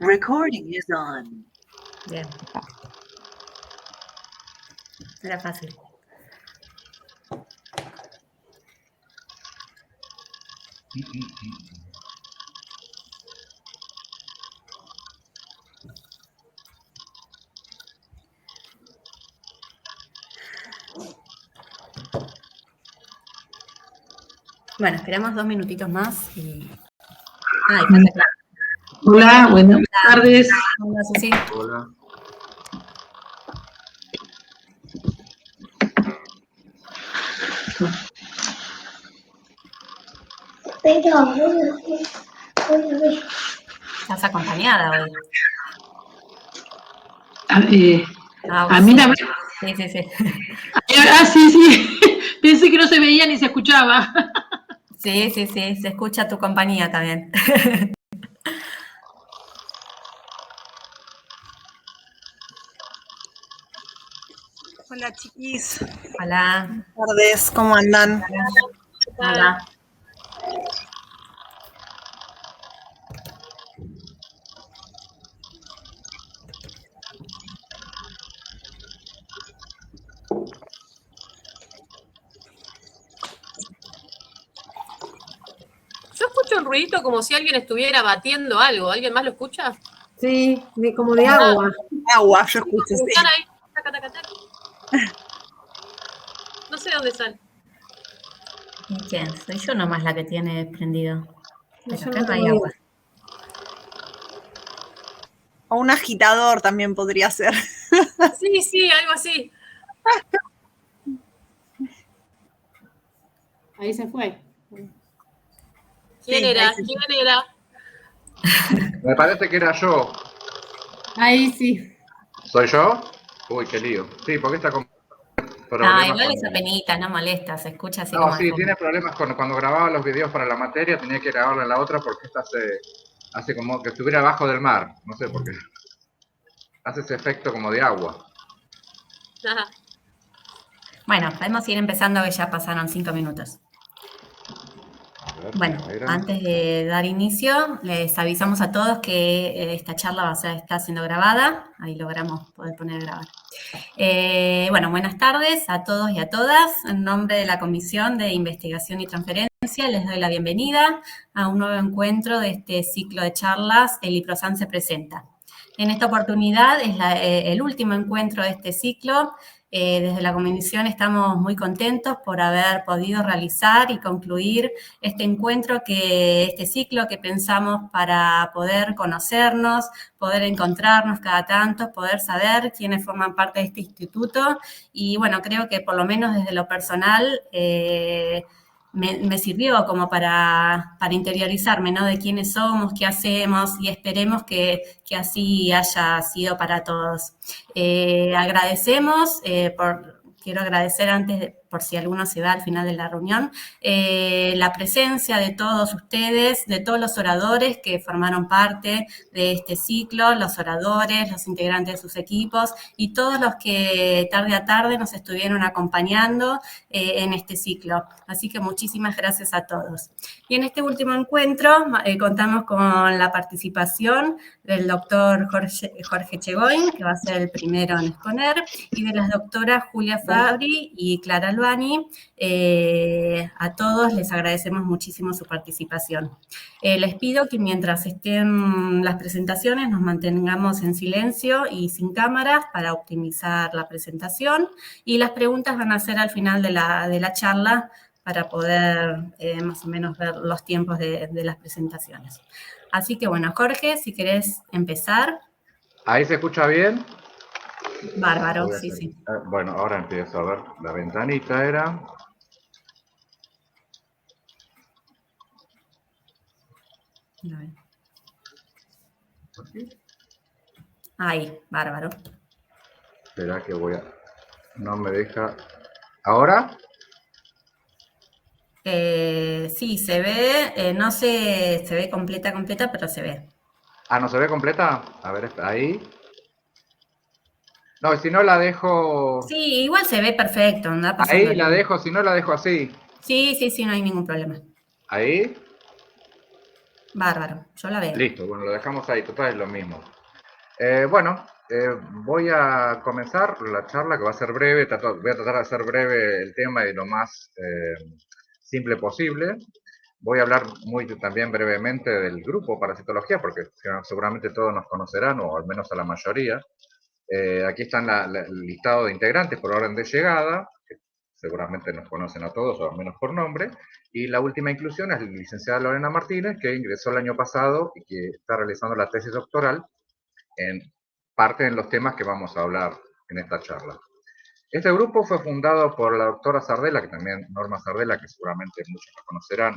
Recording is on. Bien. Era fácil. Bueno, esperamos 2 minutitos más y... Ah, y falta Clara. Hola, buenas tardes. Hola, Susi. Hola. Estás acompañada hoy. A mí la... Sí, sí, sí. Sí. Pensé que no se veía ni se escuchaba. Sí, sí, sí. Se escucha tu compañía también. Hola, chiquis. Hola. Buenas tardes, ¿cómo andan? Hola. Yo escucho un ruidito como si alguien estuviera batiendo algo. ¿Alguien más lo escucha? Sí, como de agua. Agua, yo escucho. Sí. Están ahí. Taca, taca, taca. No sé dónde están. ¿Y quién? Soy yo nomás la que tiene prendido. Pero Yo acá no no hay tengo agua. O un agitador también podría ser. Sí, sí, algo así. Ahí se fue. ¿Quién Sí, era? ahí sí. ¿Quién era? Me parece que era yo. Ahí sí. ¿Soy yo? Uy, qué lío. Sí, porque está con No, problemas igual con es apenitas, no molesta, se escucha así No, como de sí, fondo. tiene problemas con cuando grababa los videos para la materia, tenía que grabarla en la otra porque esta hace como que estuviera abajo del mar. No sé por qué. Hace ese efecto como de agua. Ajá. Bueno, podemos ir empezando que ya pasaron 5 minutos. A ver, Bueno, ¿cómo era? antes de dar inicio, les avisamos a todos que esta charla está siendo grabada. Ahí logramos poder poner grabar. Bueno, buenas tardes a todos y a todas. En nombre de la Comisión de Investigación y Transferencia, les doy la bienvenida a un nuevo encuentro de este ciclo de charlas El IPROSAN se presenta. En esta oportunidad es el último encuentro de este ciclo. Desde la Comisión estamos muy contentos por haber podido realizar y concluir este ciclo que pensamos para poder conocernos, poder encontrarnos cada tanto, poder saber quiénes forman parte de este instituto. Y bueno, creo que por lo menos desde lo personal me sirvió como para interiorizarme, ¿no? De quiénes somos, qué hacemos, y esperemos que así haya sido para todos. Quiero agradecer antes, por si alguno se va al final de la reunión, la presencia de todos ustedes, de todos los oradores que formaron parte de este ciclo, los oradores, los integrantes de sus equipos y todos los que tarde a tarde nos estuvieron acompañando en este ciclo. Así que muchísimas gracias a todos. Y en este último encuentro contamos con la participación del doctor Jorge Chegoin, que va a ser el primero en exponer, y de las doctoras Julia Fabri y Clara Luani. A todos les agradecemos muchísimo su participación. Les pido que mientras estén las presentaciones nos mantengamos en silencio y sin cámaras para optimizar la presentación, y las preguntas van a ser al final de la charla para poder más o menos ver los tiempos de las presentaciones. Así que bueno, Jorge, si querés empezar. ¿Ahí se escucha bien? Bárbaro, sí, sí. Bueno, ahora empiezo a ver. La ventanita era... Ahí, bárbaro. Espera que voy a... No me deja... ¿Ahora? Sí, se ve, no se ve completa, pero se ve. Ah, ¿no se ve completa? A ver, ahí. No, si no la dejo... Sí, igual se ve perfecto, anda pasando. Ahí la dejo, si no la dejo así. Sí, no hay ningún problema. Ahí. Bárbaro, yo la veo. Listo, bueno, lo dejamos ahí, total es lo mismo. Voy a comenzar la charla que va a ser breve, voy a tratar de hacer breve el tema y lo más simple posible. Voy a hablar también brevemente del grupo Parasitología, porque seguramente todos nos conocerán, o al menos a la mayoría. Aquí están el listado de integrantes por orden de llegada, que seguramente nos conocen a todos, o al menos por nombre. Y la última inclusión es la licenciada Lorena Martínez, que ingresó el año pasado y que está realizando la tesis doctoral en parte en los temas que vamos a hablar en esta charla. Este grupo fue fundado por la doctora Sardela, que también Norma Sardela, que seguramente muchos la conocerán,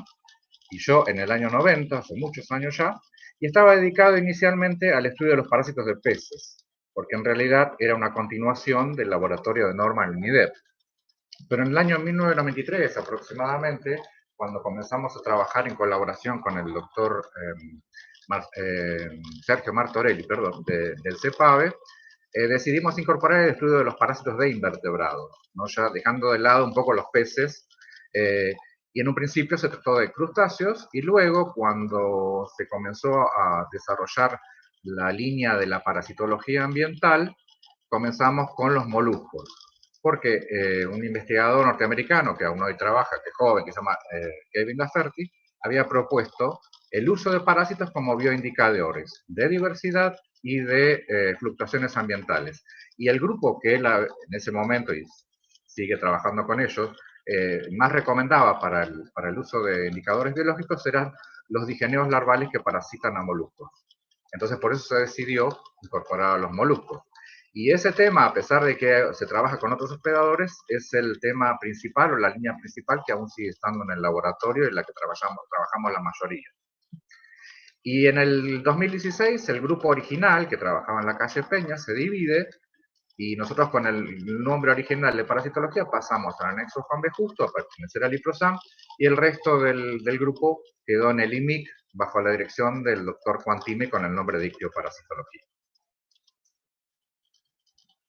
y yo en el año 90, hace muchos años ya, y estaba dedicado inicialmente al estudio de los parásitos de peces, porque en realidad era una continuación del laboratorio de Norma en UNIDEP. Pero en el año 1993 aproximadamente, cuando comenzamos a trabajar en colaboración con el doctor Sergio Martorelli, del CEPAVE, decidimos incorporar el estudio de los parásitos de invertebrados, ¿no? Ya dejando de lado un poco los peces, y en un principio se trató de crustáceos, y luego cuando se comenzó a desarrollar la línea de la parasitología ambiental, comenzamos con los moluscos, porque un investigador norteamericano que aún hoy trabaja, que es joven, que se llama Kevin Lafferty, había propuesto el uso de parásitos como bioindicadores de diversidad y de fluctuaciones ambientales. Y el grupo que él en ese momento, y sigue trabajando con ellos, más recomendaba para el uso de indicadores biológicos eran los digeneos larvales que parasitan a moluscos. Entonces por eso se decidió incorporar a los moluscos. Y ese tema, a pesar de que se trabaja con otros hospedadores, es el tema principal o la línea principal que aún sigue estando en el laboratorio y en la que trabajamos la mayoría. Y en el 2016 el grupo original que trabajaba en la calle Peña se divide y nosotros con el nombre original de parasitología pasamos al anexo Juan B. Justo a pertenecer al IPROSAM y el resto del grupo quedó en el IMIC bajo la dirección del doctor Juan Time con el nombre de Ictioparasitología.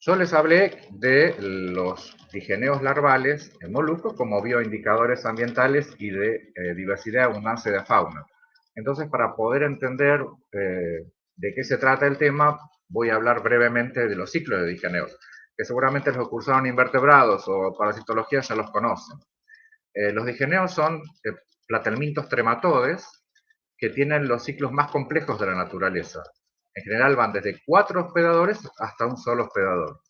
Yo les hablé de los digeneos larvales en moluscos como bioindicadores ambientales y de diversidad y abundancia de fauna. Entonces, para poder entender de qué se trata el tema, voy a hablar brevemente de los ciclos de digeneos, que seguramente los que cursaron invertebrados o parasitología ya los conocen. Los digeneos son platelmintos trematodes que tienen los ciclos más complejos de la naturaleza. En general van desde 4 hospedadores hasta un solo hospedador.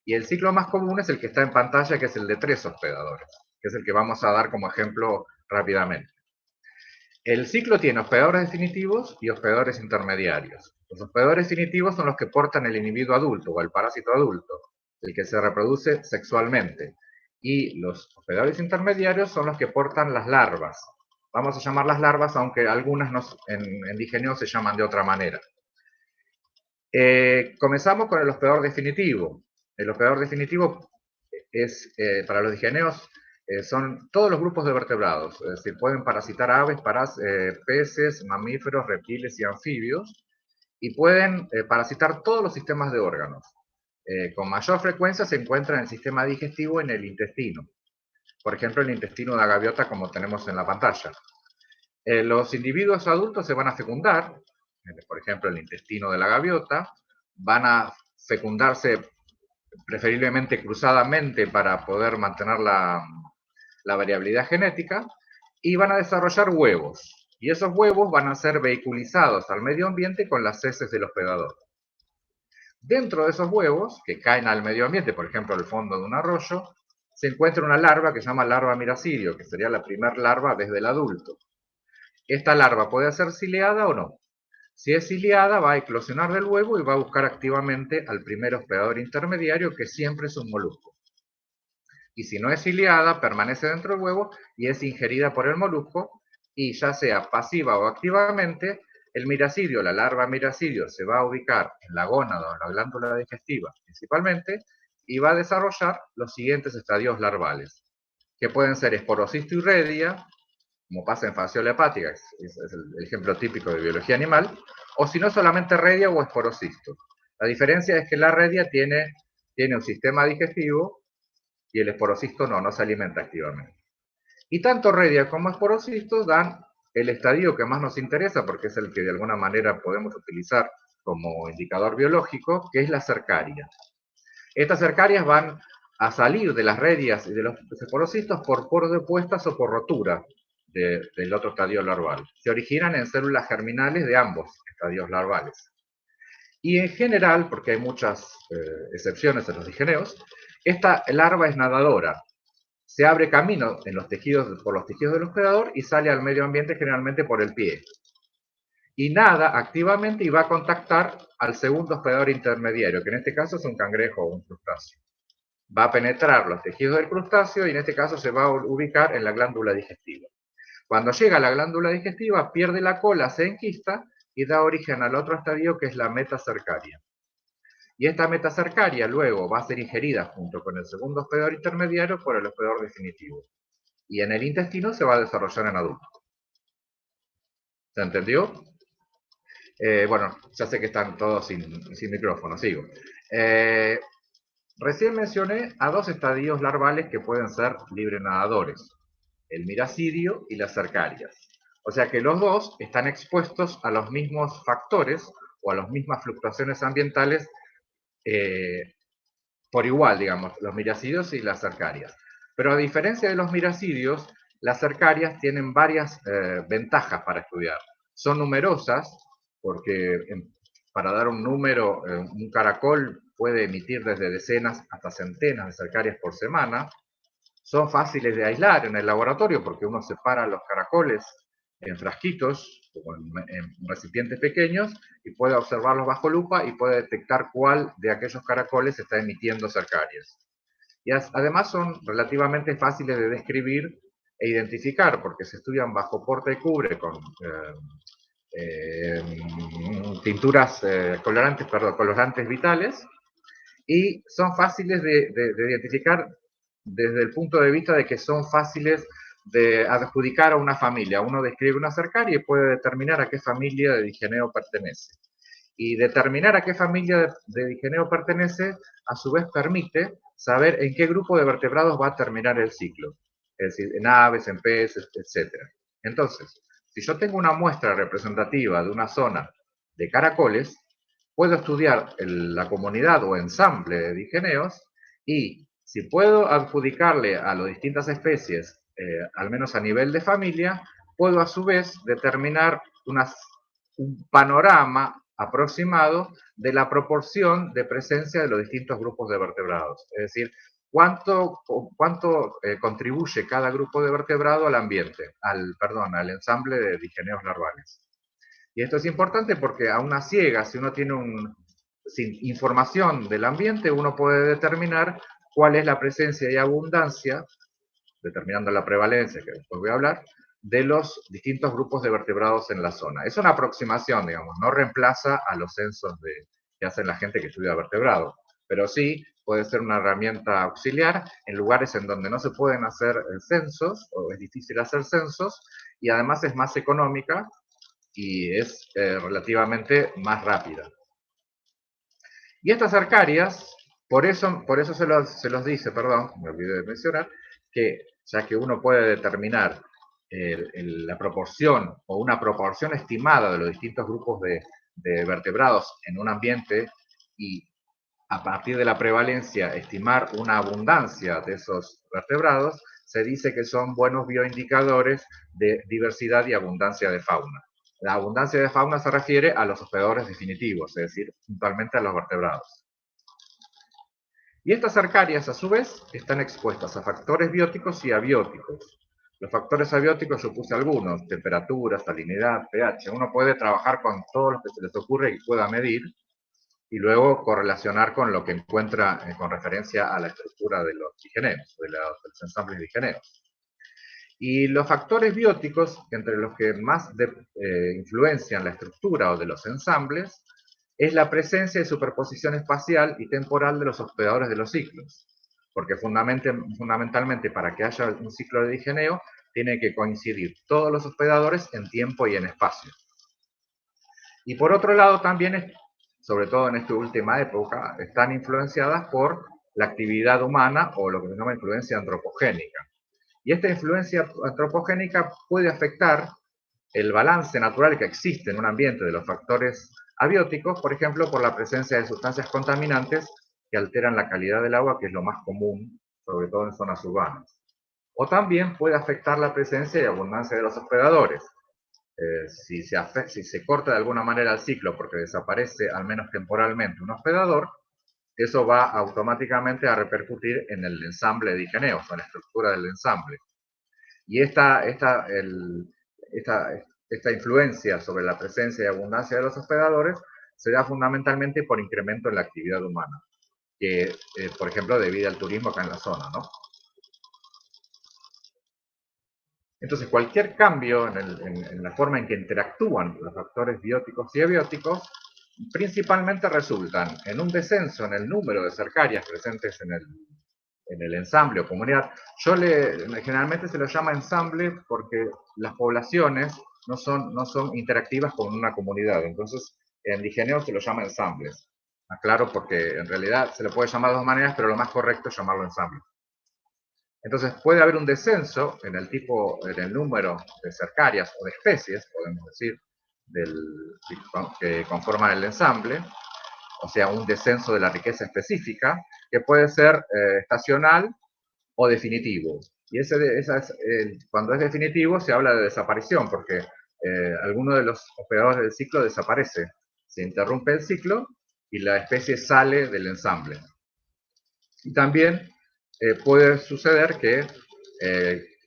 Y el ciclo más común es el que está en pantalla, que es el de 3 hospedadores, que es el que vamos a dar como ejemplo rápidamente. El ciclo tiene hospedadores definitivos y hospedadores intermediarios. Los hospedadores definitivos son los que portan el individuo adulto o el parásito adulto, el que se reproduce sexualmente. Y los hospedadores intermediarios son los que portan las larvas. Vamos a llamarlas larvas, aunque algunas en digeneo se llaman de otra manera. Comenzamos con el hospedador definitivo. El hospedador definitivo es, para los digeneos, son todos los grupos de vertebrados. Es decir, pueden parasitar aves, peces, mamíferos, reptiles y anfibios, y pueden parasitar todos los sistemas de órganos. Con mayor frecuencia se encuentra en el sistema digestivo en el intestino. Por ejemplo, el intestino de la gaviota, como tenemos en la pantalla. Los individuos adultos se van a fecundar, por ejemplo, el intestino de la gaviota, van a fecundarse preferiblemente cruzadamente para poder mantener la variabilidad genética, y van a desarrollar huevos. Y esos huevos van a ser vehiculizados al medio ambiente con las heces del hospedador. Dentro de esos huevos, que caen al medio ambiente, por ejemplo, al fondo de un arroyo, se encuentra una larva que se llama larva miracidio, que sería la primer larva desde el adulto. Esta larva puede ser ciliada o no. Si es ciliada, va a eclosionar del huevo y va a buscar activamente al primer hospedador intermediario, que siempre es un molusco. Y si no es ciliada, permanece dentro del huevo y es ingerida por el molusco, y ya sea pasiva o activamente, el miracidio, la larva miracidio, se va a ubicar en la gónada o en la glándula digestiva principalmente, y va a desarrollar los siguientes estadios larvales, que pueden ser esporocisto y redia, como pasa en fasciola hepática, es el ejemplo típico de biología animal, o si no solamente redia o esporocisto. La diferencia es que la redia tiene un sistema digestivo y el esporocisto no se alimenta activamente. Y tanto redia como esporocisto dan el estadio que más nos interesa, porque es el que de alguna manera podemos utilizar como indicador biológico, que es la cercaria. Estas cercarias van a salir de las redias y de los cefalocitos por poros de puestas o por rotura del otro estadio larval. Se originan en células germinales de ambos estadios larvales. Y en general, porque hay muchas excepciones en los digeneos, esta larva es nadadora. Se abre camino en los tejidos, por los tejidos del hospedador y sale al medio ambiente generalmente por el pie. Y nada activamente y va a contactar al segundo hospedador intermediario, que en este caso es un cangrejo o un crustáceo. Va a penetrar los tejidos del crustáceo y en este caso se va a ubicar en la glándula digestiva. Cuando llega a la glándula digestiva, pierde la cola, se enquista y da origen al otro estadio que es la metacercaria. Y esta metacercaria luego va a ser ingerida junto con el segundo hospedador intermediario por el hospedador definitivo. Y en el intestino se va a desarrollar en adulto. ¿Se entendió? Bueno, ya sé que están todos sin micrófono, sigo. Recién mencioné a dos estadios larvales que pueden ser libre nadadores, el miracidio y las cercarias. O sea que los dos están expuestos a los mismos factores o a las mismas fluctuaciones ambientales por igual, digamos, los miracidios y las cercarias. Pero a diferencia de los miracidios, las cercarias tienen varias ventajas para estudiar. Son numerosas, porque para dar un número, un caracol puede emitir desde decenas hasta centenas de cercarias por semana. Son fáciles de aislar en el laboratorio porque uno separa los caracoles en frasquitos o en recipientes pequeños y puede observarlos bajo lupa y puede detectar cuál de aquellos caracoles está emitiendo cercarias. Y además son relativamente fáciles de describir e identificar porque se estudian bajo porta y cubre con tinturas colorantes vitales y son fáciles de identificar desde el punto de vista de que son fáciles de adjudicar a una familia. Uno describe una cercaria y puede determinar a qué familia de digeneo pertenece. Y determinar a qué familia de digeneo pertenece, a su vez permite saber en qué grupo de vertebrados va a terminar el ciclo. Es decir, en aves, en peces, etc. Entonces, si yo tengo una muestra representativa de una zona de caracoles, puedo estudiar la comunidad o ensamble de digeneos y si puedo adjudicarle a las distintas especies, al menos a nivel de familia, puedo a su vez determinar un panorama aproximado de la proporción de presencia de los distintos grupos de vertebrados. Es decir, cuánto contribuye cada grupo de vertebrado al ambiente, al ensamble de digeneos larvales. Y esto es importante porque a una ciega, si uno tiene sin información del ambiente, uno puede determinar cuál es la presencia y abundancia, determinando la prevalencia, que después voy a hablar, de los distintos grupos de vertebrados en la zona. Es una aproximación, digamos, no reemplaza a los censos que hacen la gente que estudia vertebrados, pero sí puede ser una herramienta auxiliar en lugares en donde no se pueden hacer censos, o es difícil hacer censos, y además es más económica y es relativamente más rápida. Y estas cercarias, por eso se los dice, perdón, me olvidé de mencionar, que ya que uno puede determinar la proporción o una proporción estimada de los distintos grupos de vertebrados en un ambiente y a partir de la prevalencia estimar una abundancia de esos vertebrados, se dice que son buenos bioindicadores de diversidad y abundancia de fauna. La abundancia de fauna se refiere a los hospedadores definitivos, es decir, puntualmente a los vertebrados. Y estas cercarias, a su vez, están expuestas a factores bióticos y abióticos. Los factores abióticos yo puse algunos, temperatura, salinidad, pH. Uno puede trabajar con todos los que se les ocurre y pueda medir, y luego correlacionar con lo que encuentra con referencia a la estructura de los digeneos, de los ensambles digeneos. Y los factores bióticos, entre los que más influencian la estructura o de los ensambles, es la presencia de superposición espacial y temporal de los hospedadores de los ciclos. Porque fundamentalmente para que haya un ciclo de digeneo, tiene que coincidir todos los hospedadores en tiempo y en espacio. Y por otro lado también, sobre todo en esta última época, están influenciadas por la actividad humana o lo que se llama influencia antropogénica. Y esta influencia antropogénica puede afectar el balance natural que existe en un ambiente de los factores abióticos, por ejemplo, por la presencia de sustancias contaminantes que alteran la calidad del agua, que es lo más común, sobre todo en zonas urbanas. O también puede afectar la presencia y abundancia de los hospedadores. Si se corta de alguna manera el ciclo porque desaparece, al menos temporalmente, un hospedador, eso va automáticamente a repercutir en el ensamble de digeneos, en la estructura del ensamble. Y esta influencia sobre la presencia y abundancia de los hospedadores se da fundamentalmente por incremento en la actividad humana, que, por ejemplo, debido al turismo acá en la zona, ¿no? Entonces, cualquier cambio en la forma en que interactúan los factores bióticos y abióticos, principalmente resultan en un descenso en el número de cercarias presentes en el ensamble o comunidad. Generalmente se lo llama ensamble porque las poblaciones no son interactivas con una comunidad. Entonces, en digeneo se lo llama ensambles. Aclaro porque en realidad se lo puede llamar de dos maneras, pero lo más correcto es llamarlo ensamble. Entonces, puede haber un descenso en el número de cercarias o de especies, podemos decir, que conforman el ensamble, o sea, un descenso de la riqueza específica, que puede ser estacional o definitivo. Y cuando es definitivo se habla de desaparición, porque alguno de los hospedadores del ciclo desaparece. Se interrumpe el ciclo y la especie sale del ensamble. Y también puede suceder que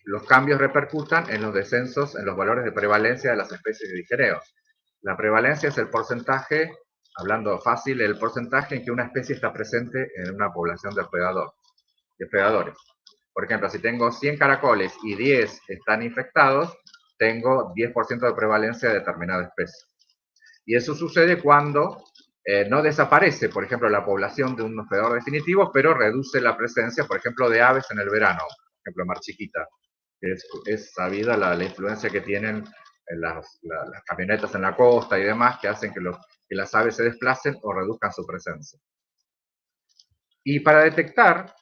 los cambios repercutan en los descensos, en los valores de prevalencia de las especies de digeneos. La prevalencia es el porcentaje, hablando fácil, el porcentaje en que una especie está presente en una población de depredadores. Por ejemplo, si tengo 100 caracoles y 10 están infectados, tengo 10% de prevalencia de determinada especie. Y eso sucede cuando no desaparece, por ejemplo, la población de un hospedador definitivo, pero reduce la presencia, por ejemplo, de aves en el verano, por ejemplo, mar chiquita, que es sabida la influencia que tienen las camionetas en la costa y demás, que hacen que las aves se desplacen o reduzcan su presencia. Y para detectar,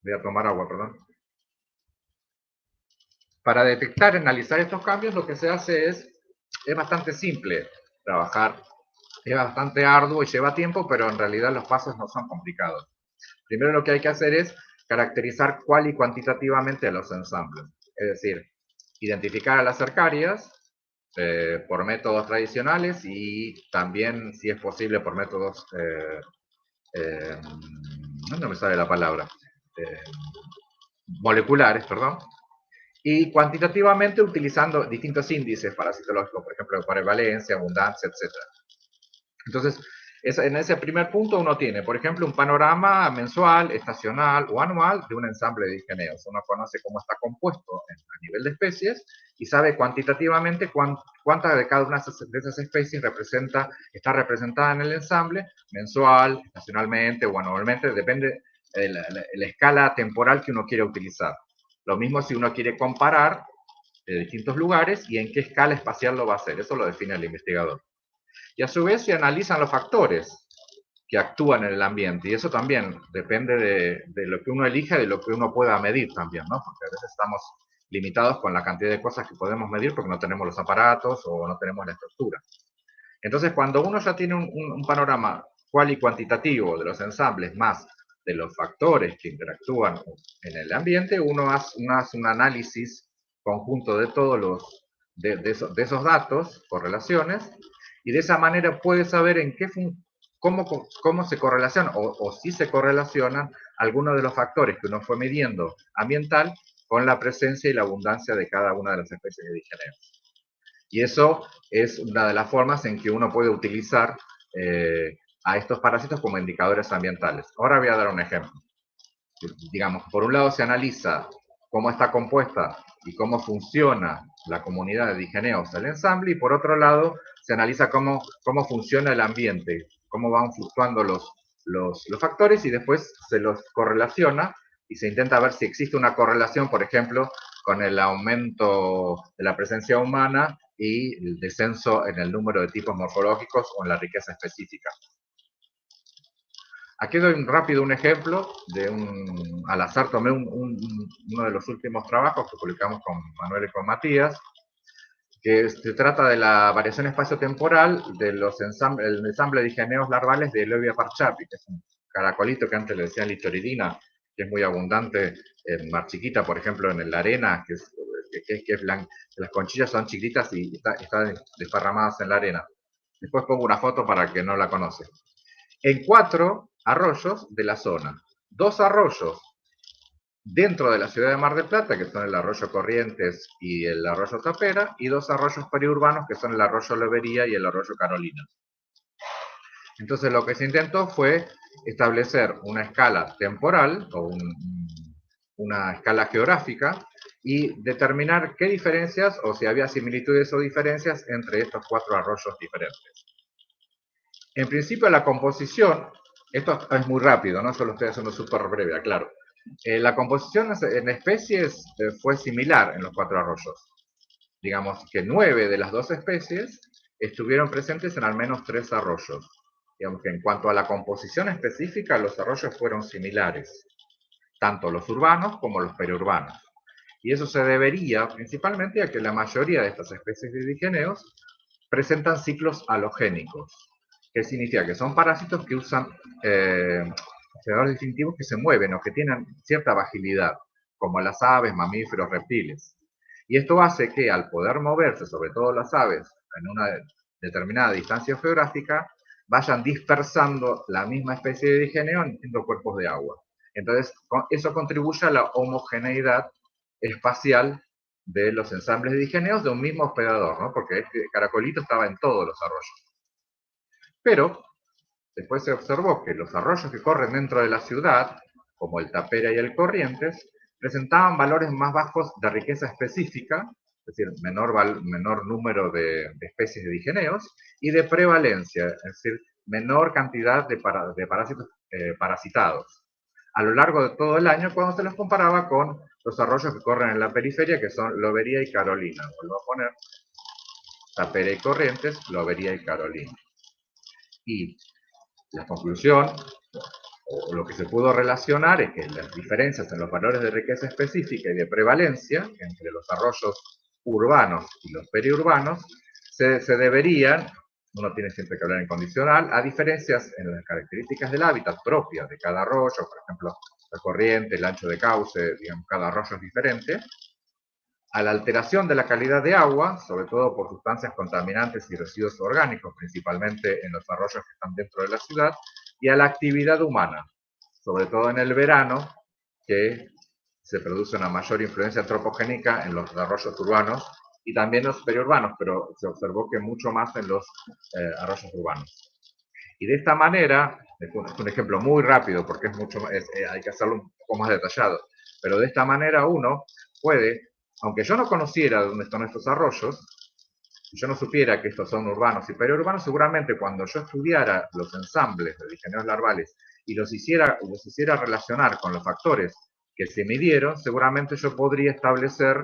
voy a tomar agua, perdón. Para detectar y analizar estos cambios, lo que se hace es bastante simple trabajar. Es bastante arduo y lleva tiempo, pero en realidad los pasos no son complicados. Primero lo que hay que hacer es caracterizar cual y cuantitativamente a los ensambles. Es decir, identificar a las cercarias por métodos tradicionales y también, si es posible, por métodos, no me sale la palabra, moleculares, perdón. Y cuantitativamente utilizando distintos índices parasitológicos, por ejemplo, prevalencia, abundancia, etc. Entonces, en ese primer punto uno tiene, por ejemplo, un panorama mensual, estacional o anual de un ensamble de digeneos. Uno conoce cómo está compuesto a nivel de especies y sabe cuantitativamente cuántas de cada una de esas especies está representada en el ensamble, mensual, estacionalmente o anualmente, depende de la escala temporal que uno quiere utilizar. Lo mismo si uno quiere comparar distintos lugares y en qué escala espacial lo va a hacer. Eso lo define el investigador. Y a su vez se analizan los factores que actúan en el ambiente. Y eso también depende de lo que uno elija y de lo que uno pueda medir también, ¿no? Porque a veces estamos limitados con la cantidad de cosas que podemos medir porque no tenemos los aparatos o no tenemos la estructura. Entonces, cuando uno ya tiene un panorama cual y cuantitativo de los ensambles más de los factores que interactúan en el ambiente, uno hace un análisis conjunto de todos de esos datos, correlaciones, y de esa manera puede saber cómo se correlacionan o si se correlacionan algunos de los factores que uno fue midiendo ambiental con la presencia y la abundancia de cada una de las especies de digeneos. Y eso es una de las formas en que uno puede utilizar a estos parásitos como indicadores ambientales. Ahora voy a dar un ejemplo. Digamos, por un lado se analiza cómo está compuesta y cómo funciona la comunidad de digeneos del ensamble, y por otro lado se analiza cómo funciona el ambiente, cómo van fluctuando los factores, y después se los correlaciona y se intenta ver si existe una correlación, por ejemplo, con el aumento de la presencia humana y el descenso en el número de tipos morfológicos o en la riqueza específica. Aquí doy rápido un ejemplo al azar tomé uno de los últimos trabajos que publicamos con Manuel y con Matías, que se trata de la variación espacio-temporal de el ensamble de digeneos larvales de Elovia parchapi, que es un caracolito que antes le decían litoridina, que es muy abundante en Mar Chiquita, por ejemplo, en la arena, que es blanca. Las conchillas son chiquitas y están desparramadas en la arena. Después pongo una foto para que no la conoce. En 4 arroyos de la zona. 2 arroyos dentro de la ciudad de Mar del Plata, que son el arroyo Corrientes y el arroyo Tapera, y 2 arroyos periurbanos, que son el arroyo Lobería y el arroyo Carolina. Entonces lo que se intentó fue establecer una escala temporal, o una escala geográfica, y determinar qué diferencias, o si había similitudes o diferencias entre estos 4 arroyos diferentes. En principio la composición, esto es muy rápido, ¿no? Yo lo estoy haciendo súper breve, aclaro. La composición en especies fue similar en los 4 arroyos. Digamos que 9 de las 12 especies estuvieron presentes en al menos 3 arroyos. Digamos que en cuanto a la composición específica, los arroyos fueron similares, tanto los urbanos como los periurbanos. Y eso se debería principalmente a que la mayoría de estas especies de digeneos presentan ciclos halogénicos, que significa que son parásitos que usan hospedadores distintivos que se mueven o que tienen cierta vagilidad, como las aves, mamíferos, reptiles. Y esto hace que al poder moverse, sobre todo las aves, en una determinada distancia geográfica, vayan dispersando la misma especie de digeneo en distintos cuerpos de agua. Entonces, eso contribuye a la homogeneidad espacial de los ensambles de digeneos de un mismo hospedador, ¿no? Porque este caracolito estaba en todos los arroyos. Pero después se observó que los arroyos que corren dentro de la ciudad, como el Tapera y el Corrientes, presentaban valores más bajos de riqueza específica, es decir, menor número de especies de digeneos, y de prevalencia, es decir, menor cantidad de parásitos parasitados, a lo largo de todo el año cuando se los comparaba con los arroyos que corren en la periferia, que son Lobería y Carolina. Vuelvo a poner Tapera y Corrientes, Lobería y Carolina. Y la conclusión, o lo que se pudo relacionar, es que las diferencias en los valores de riqueza específica y de prevalencia entre los arroyos urbanos y los periurbanos se deberían, uno tiene siempre que hablar en condicional, a diferencias en las características del hábitat propias de cada arroyo, por ejemplo, la corriente, el ancho de cauce, digamos, cada arroyo es diferente, a la alteración de la calidad de agua, sobre todo por sustancias contaminantes y residuos orgánicos, principalmente en los arroyos que están dentro de la ciudad, y a la actividad humana, sobre todo en el verano, que se produce una mayor influencia antropogénica en los arroyos urbanos y también en los periurbanos, pero se observó que mucho más en los arroyos urbanos. Y de esta manera, es un ejemplo muy rápido porque hay que hacerlo un poco más detallado, pero de esta manera uno puede, aunque yo no conociera dónde están estos arroyos, si yo no supiera que estos son urbanos y periurbanos, seguramente cuando yo estudiara los ensambles de digeneos larvales y los hiciera relacionar con los factores que se midieron, seguramente yo podría establecer,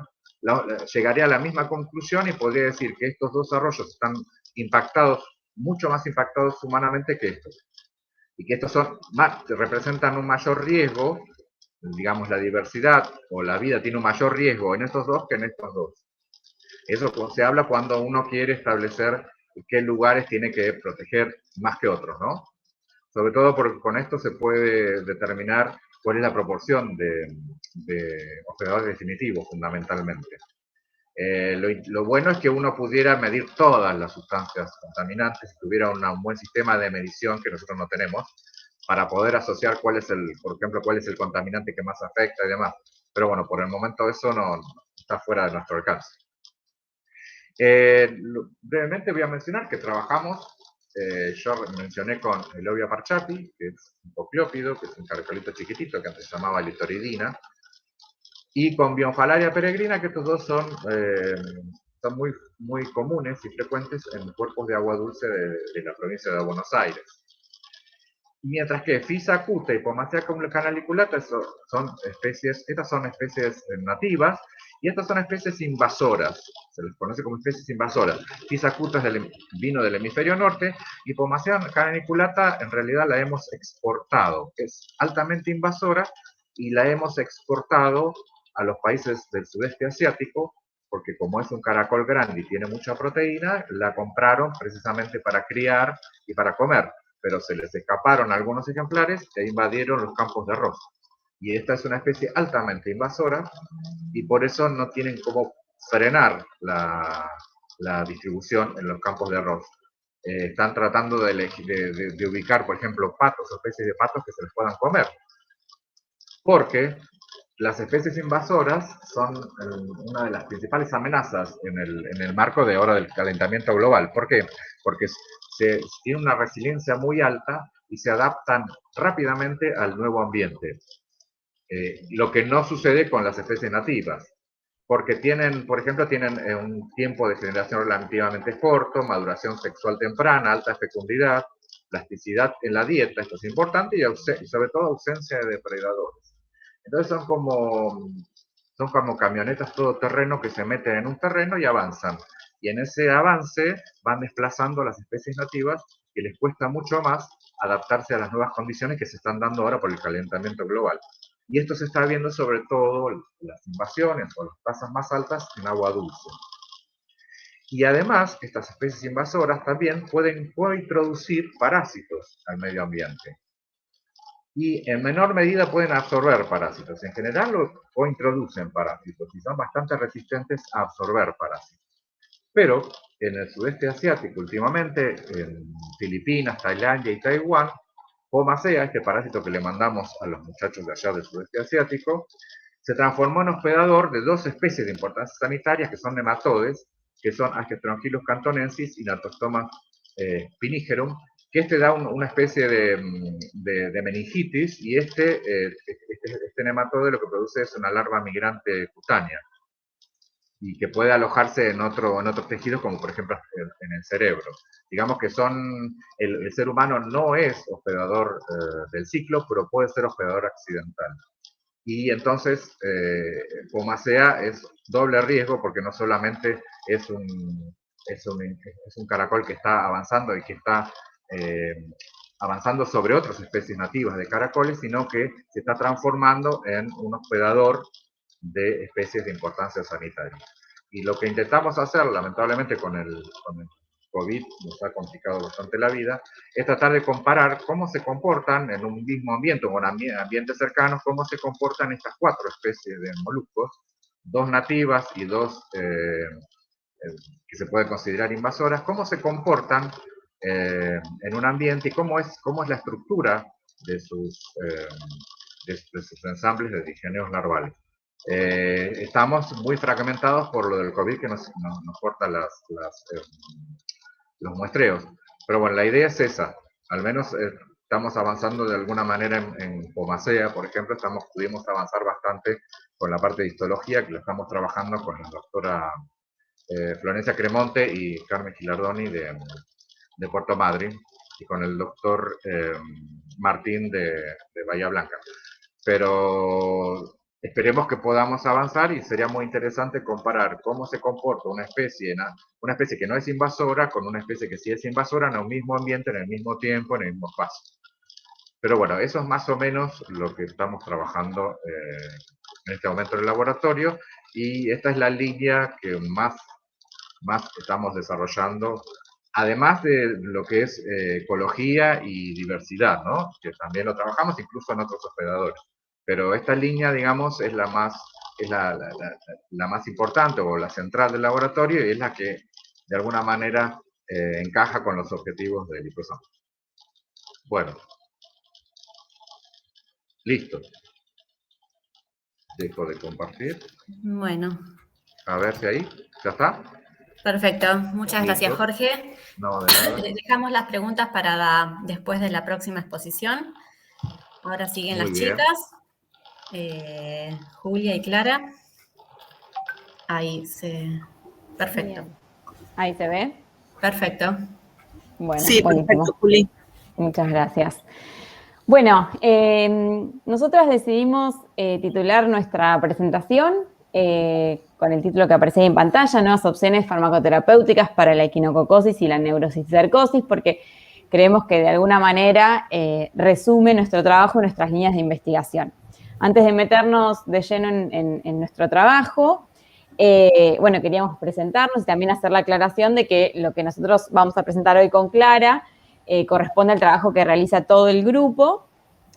llegaría a la misma conclusión y podría decir que estos 2 arroyos están impactados, mucho más impactados humanamente que estos. Y que estos representan un mayor riesgo, digamos la diversidad o la vida tiene un mayor riesgo en estos 2 que en estos 2. Eso se habla cuando uno quiere establecer qué lugares tiene que proteger más que otros, ¿no? Sobre todo porque con esto se puede determinar cuál es la proporción de hospedadores definitivos, fundamentalmente. Lo bueno es que uno pudiera medir todas las sustancias contaminantes si tuviera un buen sistema de medición que nosotros no tenemos, para poder asociar por ejemplo, cuál es el contaminante que más afecta y demás. Pero bueno, por el momento eso no está fuera de nuestro alcance. Brevemente voy a mencionar que trabajamos, yo mencioné con Elovia parchapi, que es un coclópido, que es un caracolito chiquitito que antes se llamaba litoridina, y con Bionfalaria peregrina, que estos 2 son muy, muy comunes y frecuentes en cuerpos de agua dulce de la provincia de Buenos Aires. Mientras que Phisa acuta y Pomacea canaliculata estas son especies nativas, y estas son especies invasoras, se les conoce como especies invasoras. Phisa acuta vino del hemisferio norte, y Pomacea canaliculata en realidad la hemos exportado, es altamente invasora, y la hemos exportado a los países del sudeste asiático porque como es un caracol grande y tiene mucha proteína, la compraron precisamente para criar y para comer, pero se les escaparon algunos ejemplares e invadieron los campos de arroz. Y esta es una especie altamente invasora y por eso no tienen cómo frenar la distribución en los campos de arroz. Están tratando de ubicar, por ejemplo, patos o especies de patos que se les puedan comer. Porque las especies invasoras son una de las principales amenazas en el marco de ahora del calentamiento global. ¿Por qué? Porque tienen una resiliencia muy alta y se adaptan rápidamente al nuevo ambiente. Lo que no sucede con las especies nativas, porque tienen, por ejemplo, tienen un tiempo de generación relativamente corto, maduración sexual temprana, alta fecundidad, plasticidad en la dieta, esto es importante, y sobre todo ausencia de depredadores. Entonces son como camionetas todoterreno que se meten en un terreno y avanzan. Y en ese avance van desplazando las especies nativas que les cuesta mucho más adaptarse a las nuevas condiciones que se están dando ahora por el calentamiento global. Y esto se está viendo sobre todo las invasiones o las tasas más altas en agua dulce. Y además, estas especies invasoras también pueden cointroducir parásitos al medio ambiente. Y en menor medida pueden absorber parásitos. En general cointroducen parásitos y son bastante resistentes a absorber parásitos. Pero en el sudeste asiático últimamente, en Filipinas, Tailandia y Taiwán, Pomacea, este parásito que le mandamos a los muchachos de allá del sudeste asiático, se transformó en hospedador de dos especies de importancia sanitaria que son nematodes, que son Ascestronchilus cantonensis y Natostoma spinigerum, que da una especie de meningitis, y este nematode lo que produce es una larva migrante cutánea, y que puede alojarse en otros tejidos, como por ejemplo en el cerebro. Digamos que el ser humano no es hospedador del ciclo, pero puede ser hospedador accidental. Y entonces Pomacea es doble riesgo, porque no solamente es un caracol que está avanzando y que está avanzando sobre otras especies nativas de caracoles, sino que se está transformando en un hospedador de especies de importancia sanitaria. Y lo que intentamos hacer, lamentablemente con el COVID, nos ha complicado bastante la vida, es tratar de comparar cómo se comportan en un mismo ambiente o en ambientes cercanos, cómo se comportan estas 4 especies de moluscos, 2 nativas y 2 que se pueden considerar invasoras, cómo se comportan en un ambiente y cómo es la estructura de sus ensambles de digeneos larvales. Estamos muy fragmentados por lo del COVID que nos corta los muestreos. Pero bueno, la idea es esa. Al menos estamos avanzando de alguna manera en Pomacea, por ejemplo, pudimos avanzar bastante con la parte de histología, que lo estamos trabajando con la doctora Florencia Cremonte y Carmen Gilardoni de Puerto Madryn, y con el doctor Martín de Bahía Blanca. Pero esperemos que podamos avanzar, y sería muy interesante comparar cómo se comporta una especie que no es invasora con una especie que sí es invasora en el mismo ambiente, en el mismo tiempo, en el mismo espacio. Pero bueno, eso es más o menos lo que estamos trabajando en este momento en el laboratorio, y esta es la línea que más estamos desarrollando, además de lo que es ecología y diversidad, ¿no? Que también lo trabajamos incluso en otros hospedadores. Pero esta línea, digamos, es la más importante o la central del laboratorio, y es la que de alguna manera encaja con los objetivos del IPROSAM. Bueno, listo. Dejo de compartir. Bueno. A ver si ahí, ¿ya está? Perfecto, muchas gracias, Jorge. No, de nada. Dejamos las preguntas para después de la próxima exposición. Ahora siguen las chicas. Julia y Clara. Ahí perfecto. Bien. ¿Ahí se ve? Perfecto. Bueno, sí, buenísimo. perfecto, Juli. Muchas gracias. Bueno, nosotras decidimos titular nuestra presentación con el título que aparece ahí en pantalla, Nuevas opciones farmacoterapéuticas para la equinococosis y la neurocisticercosis, porque creemos que de alguna manera resume nuestro trabajo, nuestras líneas de investigación. Antes de meternos de lleno en nuestro trabajo, Bueno, queríamos presentarnos y también hacer la aclaración de que lo que nosotros vamos a presentar hoy con Clara corresponde al trabajo que realiza todo el grupo.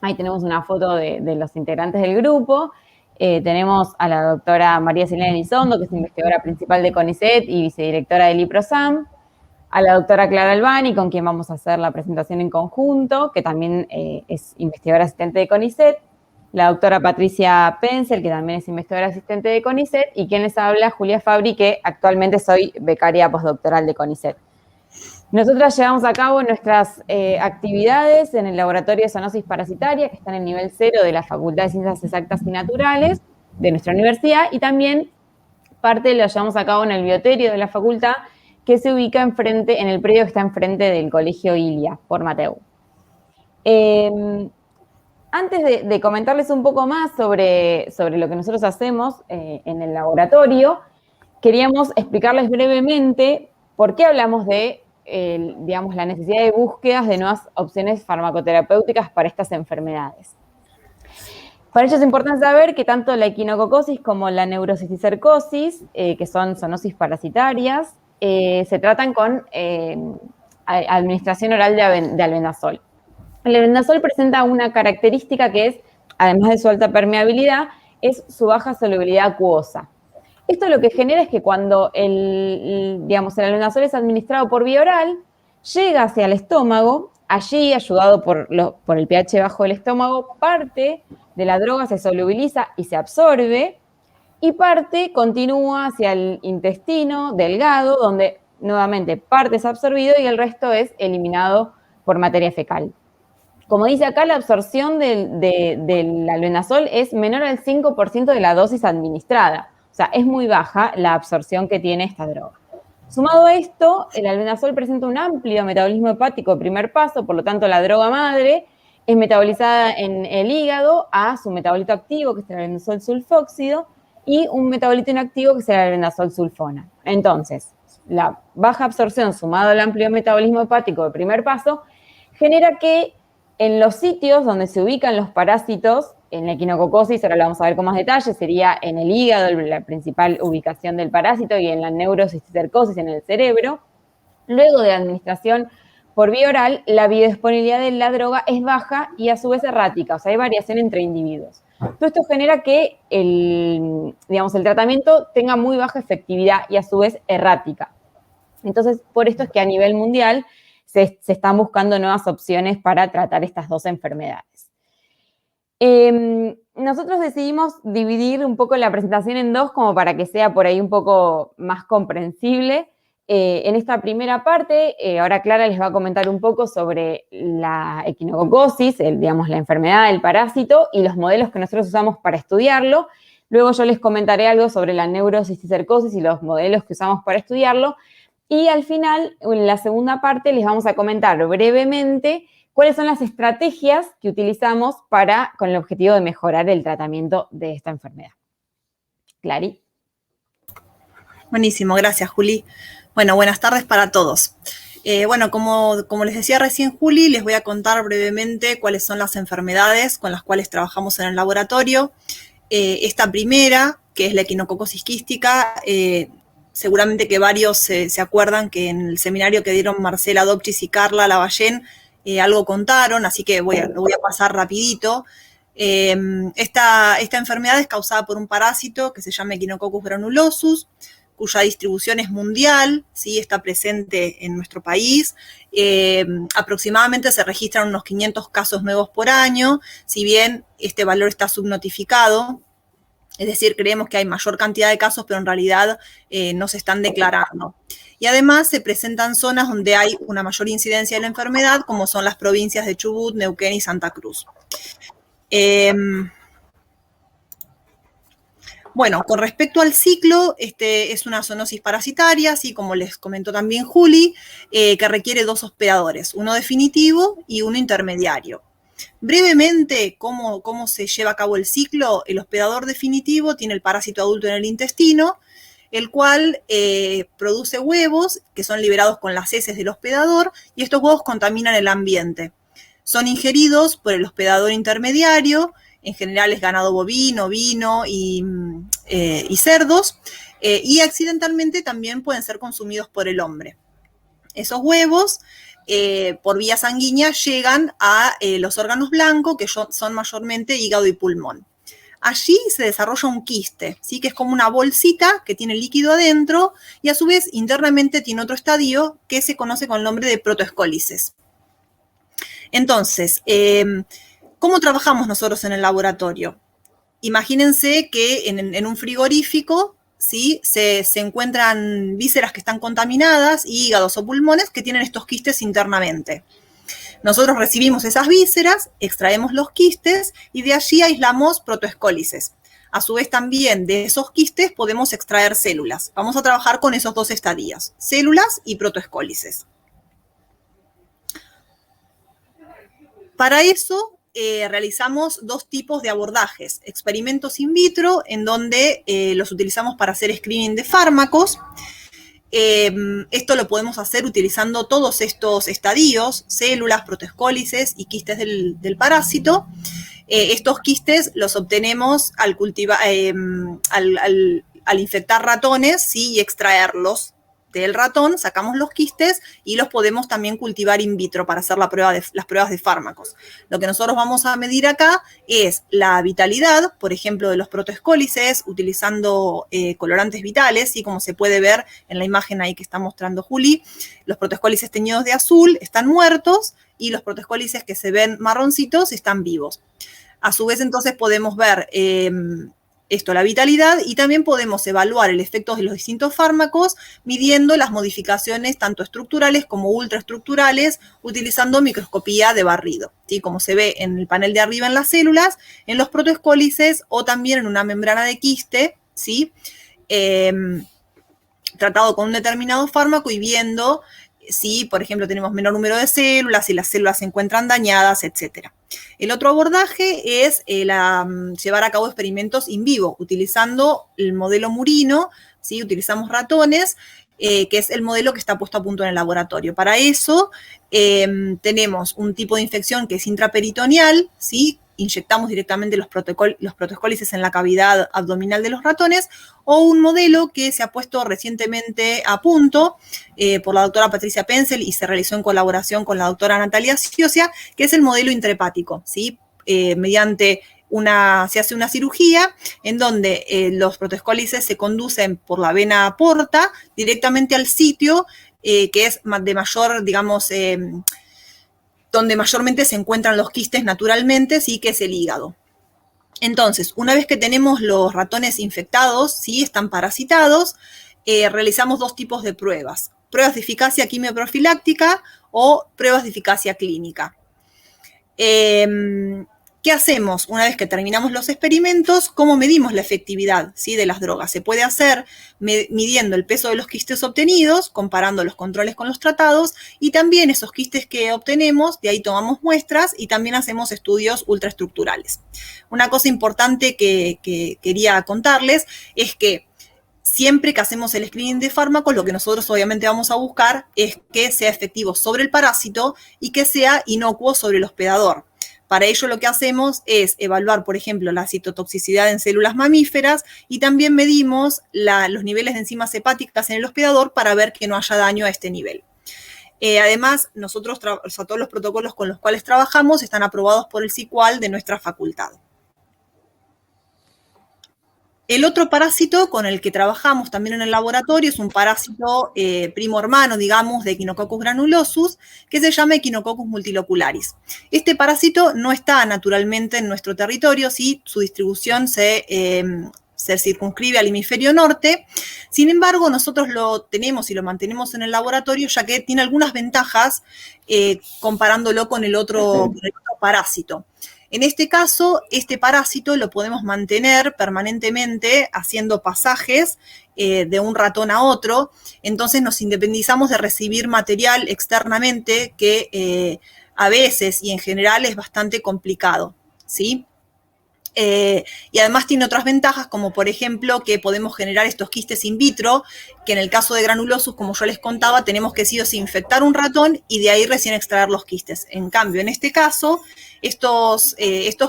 Ahí tenemos una foto de los integrantes del grupo. Tenemos a la doctora María Silena Elizondo, que es investigadora principal de CONICET y vicedirectora del IPROSAM, a la doctora Clara Albani, con quien vamos a hacer la presentación en conjunto, que también es investigadora asistente de CONICET, la doctora Patricia Penzel, que también es investigadora asistente de CONICET, y quien les habla, Julia Fabri, que actualmente soy becaria postdoctoral de CONICET. Nosotras llevamos a cabo nuestras actividades en el laboratorio de zoonosis parasitaria, que está en el nivel 0 de la Facultad de Ciencias Exactas y Naturales de nuestra universidad, y también parte lo llevamos a cabo en el bioterio de la facultad, que se ubica enfrente, en el predio que está enfrente del Colegio Ilia, por Mateu. Antes de comentarles un poco más sobre lo que nosotros hacemos en el laboratorio, queríamos explicarles brevemente por qué hablamos de, digamos, la necesidad de búsquedas de nuevas opciones farmacoterapéuticas para estas enfermedades. Para ello es importante saber que tanto la equinococosis como la neurocisticercosis, que son zoonosis parasitarias, se tratan con administración oral de albendazol. El albendazol presenta una característica que es, además de su alta permeabilidad, es su baja solubilidad acuosa. Esto lo que genera es que cuando el albendazol es administrado por vía oral, llega hacia el estómago, allí, ayudado por el pH bajo del estómago, parte de la droga se solubiliza y se absorbe, y parte continúa hacia el intestino delgado, donde nuevamente parte es absorbido y el resto es eliminado por materia fecal. Como dice acá, la absorción del albendazol es menor al 5% de la dosis administrada. O sea, es muy baja la absorción que tiene esta droga. Sumado a esto, el albendazol presenta un amplio metabolismo hepático de primer paso, por lo tanto, la droga madre es metabolizada en el hígado a su metabolito activo, que es el albendazol sulfóxido, y un metabolito inactivo, que es el albendazol sulfona. Entonces, la baja absorción sumado al amplio metabolismo hepático de primer paso genera que en los sitios donde se ubican los parásitos, en la equinococosis, ahora lo vamos a ver con más detalle, sería en el hígado la principal ubicación del parásito y en la neurocisticercosis en el cerebro. Luego de la administración por vía oral, la biodisponibilidad de la droga es baja y a su vez errática, o sea, hay variación entre individuos. Todo esto genera que el tratamiento tenga muy baja efectividad y a su vez errática. Entonces, por esto es que a nivel mundial se están buscando nuevas opciones para tratar estas dos enfermedades. Nosotros decidimos dividir un poco la presentación en dos como para que sea por ahí un poco más comprensible. En esta primera parte, ahora Clara les va a comentar un poco sobre la equinococosis, la enfermedad del parásito y los modelos que nosotros usamos para estudiarlo. Luego yo les comentaré algo sobre la neurocisticercosis y los modelos que usamos para estudiarlo. Y al final, en la segunda parte, les vamos a comentar brevemente cuáles son las estrategias que utilizamos con el objetivo de mejorar el tratamiento de esta enfermedad. Clary. Buenísimo, gracias, Juli. Bueno, buenas tardes para todos. Como les decía recién Juli, les voy a contar brevemente cuáles son las enfermedades con las cuales trabajamos en el laboratorio. Esta primera, que es la equinococosis quística, seguramente que varios se acuerdan que en el seminario que dieron Marcela Dobchis y Carla Lavallén algo contaron, así que lo voy a pasar rapidito. Esta enfermedad es causada por un parásito que se llama Echinococcus granulosus, cuya distribución es mundial, ¿sí? Está presente en nuestro país. Aproximadamente se registran unos 500 casos nuevos por año, si bien este valor está subnotificado. Es decir, creemos que hay mayor cantidad de casos, pero en realidad no se están declarando. Y además se presentan zonas donde hay una mayor incidencia de la enfermedad, como son las provincias de Chubut, Neuquén y Santa Cruz. Bueno, con respecto al ciclo, es una zoonosis parasitaria, así como les comentó también Juli, que requiere dos hospedadores, uno definitivo y uno intermediario. Brevemente, ¿cómo se lleva a cabo el ciclo? El hospedador definitivo tiene el parásito adulto en el intestino, el cual produce huevos que son liberados con las heces del hospedador y estos huevos contaminan el ambiente. Son ingeridos por el hospedador intermediario, en general es ganado bovino, vino y cerdos, y accidentalmente también pueden ser consumidos por el hombre. Esos huevos, por vía sanguínea, llegan a los órganos blancos, que son mayormente hígado y pulmón. Allí se desarrolla un quiste, ¿sí? Que es como una bolsita que tiene líquido adentro y a su vez internamente tiene otro estadio que se conoce con el nombre de protoescólices. Entonces, ¿cómo trabajamos nosotros en el laboratorio? Imagínense que en un frigorífico, ¿sí? se encuentran vísceras que están contaminadas, hígados o pulmones que tienen estos quistes internamente. Nosotros recibimos esas vísceras, extraemos los quistes y de allí aislamos protoescólices. A su vez también de esos quistes podemos extraer células. Vamos a trabajar con esos dos estadios, células y protoescólices. Para eso realizamos dos tipos de abordajes. Experimentos in vitro, en donde los utilizamos para hacer screening de fármacos. Esto lo podemos hacer utilizando todos estos estadios, células, protoescólices y quistes del parásito. Estos quistes los obtenemos al infectar ratones, ¿sí? Y extraerlos del ratón, sacamos los quistes y los podemos también cultivar in vitro para hacer las pruebas de fármacos. Lo que nosotros vamos a medir acá es la vitalidad, por ejemplo, de los protoescólices, utilizando colorantes vitales, ¿sí? Como se puede ver en la imagen ahí que está mostrando Juli, los protoescólices teñidos de azul están muertos y los protoescólices que se ven marroncitos están vivos. A su vez, entonces, podemos ver la vitalidad, y también podemos evaluar el efecto de los distintos fármacos midiendo las modificaciones tanto estructurales como ultraestructurales utilizando microscopía de barrido, ¿sí? Como se ve en el panel de arriba en las células, en los protoescólices o también en una membrana de quiste, ¿sí? Tratado con un determinado fármaco y viendo si, por ejemplo, tenemos menor número de células, si las células se encuentran dañadas, etc. El otro abordaje es llevar a cabo experimentos in vivo, utilizando el modelo murino, ¿sí? Utilizamos ratones, que es el modelo que está puesto a punto en el laboratorio. Para eso tenemos un tipo de infección que es intraperitoneal, ¿sí? Inyectamos directamente los protoescólices en la cavidad abdominal de los ratones, o un modelo que se ha puesto recientemente a punto por la doctora Patricia Penzel y se realizó en colaboración con la doctora Natalia Sciocia, que es el modelo intrahepático, ¿sí? Mediante se hace una cirugía en donde los protoescólices se conducen por la vena porta directamente al sitio que es de mayor, digamos, donde mayormente se encuentran los quistes naturalmente, sí, que es el hígado. Entonces, una vez que tenemos los ratones infectados, sí, están parasitados, realizamos dos tipos de pruebas. Pruebas de eficacia quimioprofiláctica o pruebas de eficacia clínica. ¿Qué hacemos una vez que terminamos los experimentos? ¿Cómo medimos la efectividad, ¿sí? de las drogas? Se puede hacer midiendo el peso de los quistes obtenidos, comparando los controles con los tratados, y también esos quistes que obtenemos, de ahí tomamos muestras y también hacemos estudios ultraestructurales. Una cosa importante que quería contarles es que siempre que hacemos el screening de fármacos, lo que nosotros obviamente vamos a buscar es que sea efectivo sobre el parásito y que sea inocuo sobre el hospedador. Para ello lo que hacemos es evaluar, por ejemplo, la citotoxicidad en células mamíferas y también medimos los niveles de enzimas hepáticas en el hospedador para ver que no haya daño a este nivel. Además, nosotros, todos los protocolos con los cuales trabajamos están aprobados por el CICUAL de nuestra facultad. El otro parásito con el que trabajamos también en el laboratorio es un parásito primo hermano, digamos, de Echinococcus granulosus, que se llama Echinococcus multilocularis. Este parásito no está naturalmente en nuestro territorio, ¿sí? Su distribución se circunscribe al hemisferio norte. Sin embargo, nosotros lo tenemos y lo mantenemos en el laboratorio, ya que tiene algunas ventajas comparándolo con el otro parásito. En este caso, este parásito lo podemos mantener permanentemente haciendo pasajes de un ratón a otro, entonces nos independizamos de recibir material externamente que a veces y en general es bastante complicado, ¿sí? Y además tiene otras ventajas, como por ejemplo que podemos generar estos quistes in vitro, que en el caso de granulosus, como yo les contaba, tenemos que sí o sí infectar un ratón y de ahí recién extraer los quistes. En cambio, en este caso, estos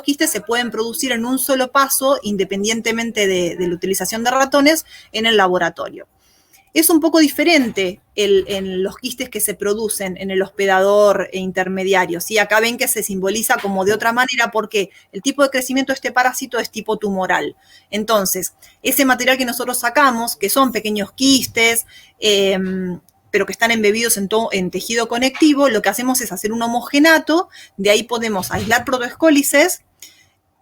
quistes se pueden producir en un solo paso, independientemente de la utilización de ratones, en el laboratorio. Es un poco diferente en los quistes que se producen en el hospedador intermediario. ¿Sí? Acá ven que se simboliza como de otra manera porque el tipo de crecimiento de este parásito es tipo tumoral. Entonces, ese material que nosotros sacamos, que son pequeños quistes, pero que están embebidos en tejido conectivo, lo que hacemos es hacer un homogenato, de ahí podemos aislar protoescólices,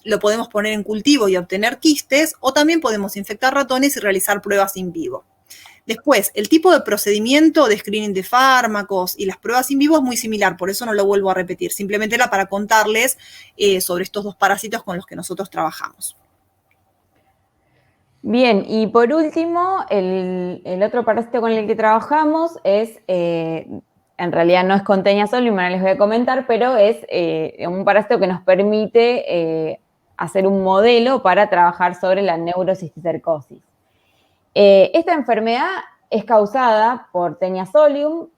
lo podemos poner en cultivo y obtener quistes, o también podemos infectar ratones y realizar pruebas in vivo. Después, el tipo de procedimiento de screening de fármacos y las pruebas in vivo es muy similar, por eso no lo vuelvo a repetir, simplemente era para contarles sobre estos dos parásitos con los que nosotros trabajamos. Bien, y por último, el otro parásito con el que trabajamos es, en realidad no es con Taenia solium, ahora les voy a comentar, pero es un parásito que nos permite hacer un modelo para trabajar sobre la neurocisticercosis. Esta enfermedad es causada por Taenia solium.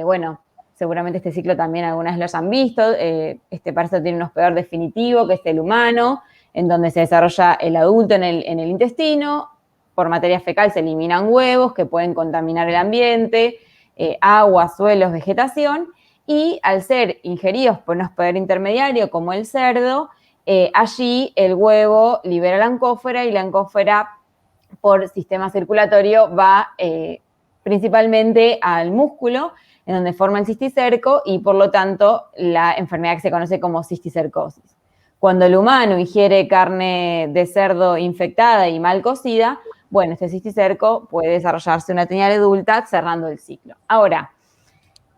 Bueno, seguramente este ciclo también algunas lo hayan visto. Este parásito tiene un hospedador definitivo, que es el humano, en donde se desarrolla el adulto en el intestino. Por materia fecal se eliminan huevos que pueden contaminar el ambiente, agua, suelos, vegetación. Y al ser ingeridos por un hospedador intermediario como el cerdo, allí el huevo libera la oncófora y la oncófora por sistema circulatorio va principalmente al músculo, en donde forma el cisticerco y por lo tanto la enfermedad que se conoce como cisticercosis. Cuando el humano ingiere carne de cerdo infectada y mal cocida, bueno, este cisticerco puede desarrollarse una Taenia adulta cerrando el ciclo. Ahora,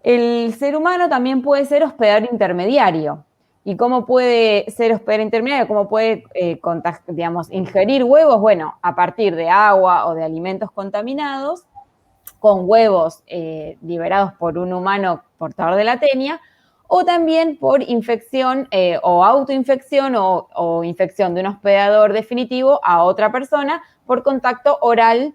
el ser humano también puede ser hospedador intermediario. ¿Y cómo puede ser hospedador intermediario? ¿Cómo puede, ingerir huevos? Bueno, a partir de agua o de alimentos contaminados, con huevos liberados por un humano portador de la Taenia, o también por infección o autoinfección o infección de un hospedador definitivo a otra persona por contacto oral,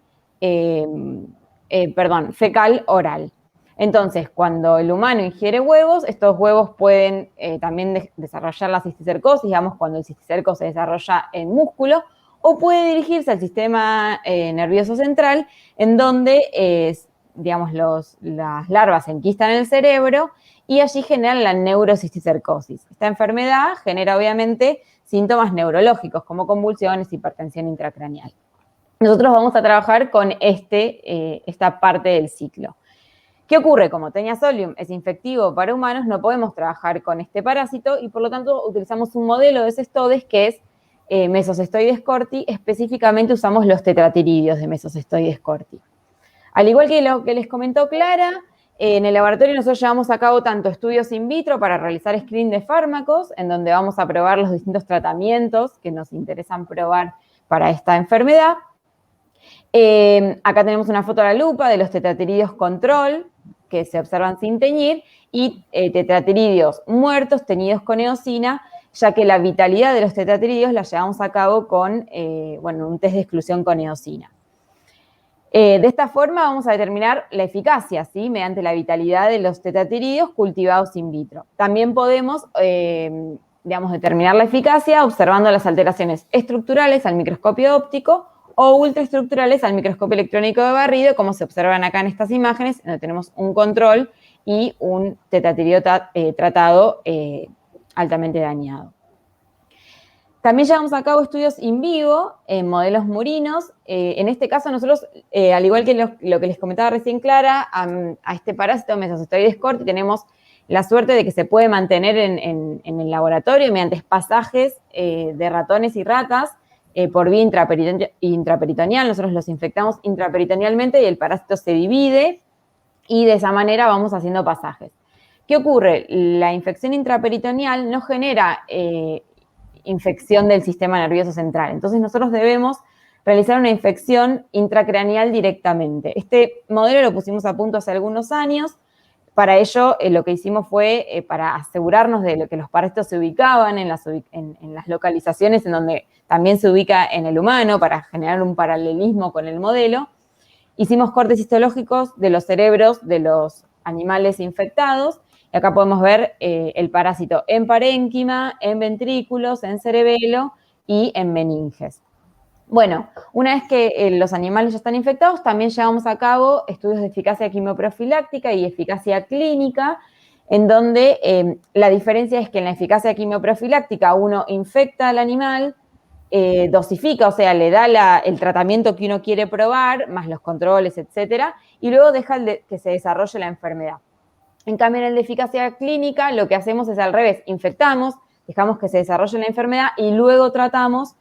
fecal oral. Entonces, cuando el humano ingiere huevos, estos huevos pueden también desarrollar la cisticercosis, digamos, cuando el cisticerco se desarrolla en músculo, o puede dirigirse al sistema nervioso central, en donde, las larvas se enquistan en el cerebro y allí generan la neurocisticercosis. Esta enfermedad genera, obviamente, síntomas neurológicos, como convulsiones, hipertensión intracraneal. Nosotros vamos a trabajar con esta parte del ciclo. ¿Qué ocurre? Como Taenia solium es infectivo para humanos, no podemos trabajar con este parásito y por lo tanto utilizamos un modelo de cestodes que es Mesocestoides corti, específicamente usamos los tetratiridios de Mesocestoides corti. Al igual que lo que les comentó Clara, en el laboratorio nosotros llevamos a cabo tanto estudios in vitro para realizar screening de fármacos, en donde vamos a probar los distintos tratamientos que nos interesan probar para esta enfermedad. Acá tenemos una foto a la lupa de los tetratiridios control, que se observan sin teñir, y tetratiridios muertos teñidos con eosina, ya que la vitalidad de los tetratiridios la llevamos a cabo con un test de exclusión con eosina. De esta forma vamos a determinar la eficacia, ¿sí? Mediante la vitalidad de los tetratiridios cultivados in vitro. También podemos, determinar la eficacia observando las alteraciones estructurales al microscopio óptico o ultraestructurales al microscopio electrónico de barrido, como se observan acá en estas imágenes, donde tenemos un control y un tetratiridio tratado altamente dañado. También llevamos a cabo estudios in vivo en modelos murinos. En este caso nosotros, al igual que lo que les comentaba recién Clara, a este parásito Mesocestoides corti tenemos la suerte de que se puede mantener en el laboratorio mediante pasajes de ratones y ratas por vía intraperitoneal. Nosotros los infectamos intraperitonealmente y el parásito se divide y de esa manera vamos haciendo pasajes. ¿Qué ocurre? La infección intraperitoneal no genera infección del sistema nervioso central. Entonces nosotros debemos realizar una infección intracraneal directamente. Este modelo lo pusimos a punto hace algunos años Para ello, lo que hicimos fue, para asegurarnos de que los parásitos se ubicaban en las localizaciones en donde también se ubica en el humano, para generar un paralelismo con el modelo, hicimos cortes histológicos de los cerebros de los animales infectados, y acá podemos ver el parásito en parénquima, en ventrículos, en cerebelo y en meninges. Bueno, una vez que los animales ya están infectados, también llevamos a cabo estudios de eficacia quimioprofiláctica y eficacia clínica, en donde la diferencia es que en la eficacia quimioprofiláctica uno infecta al animal, dosifica, o sea, le da el tratamiento que uno quiere probar, más los controles, etcétera, y luego deja que se desarrolle la enfermedad. En cambio, en el de eficacia clínica, lo que hacemos es al revés, infectamos, dejamos que se desarrolle la enfermedad y luego tratamos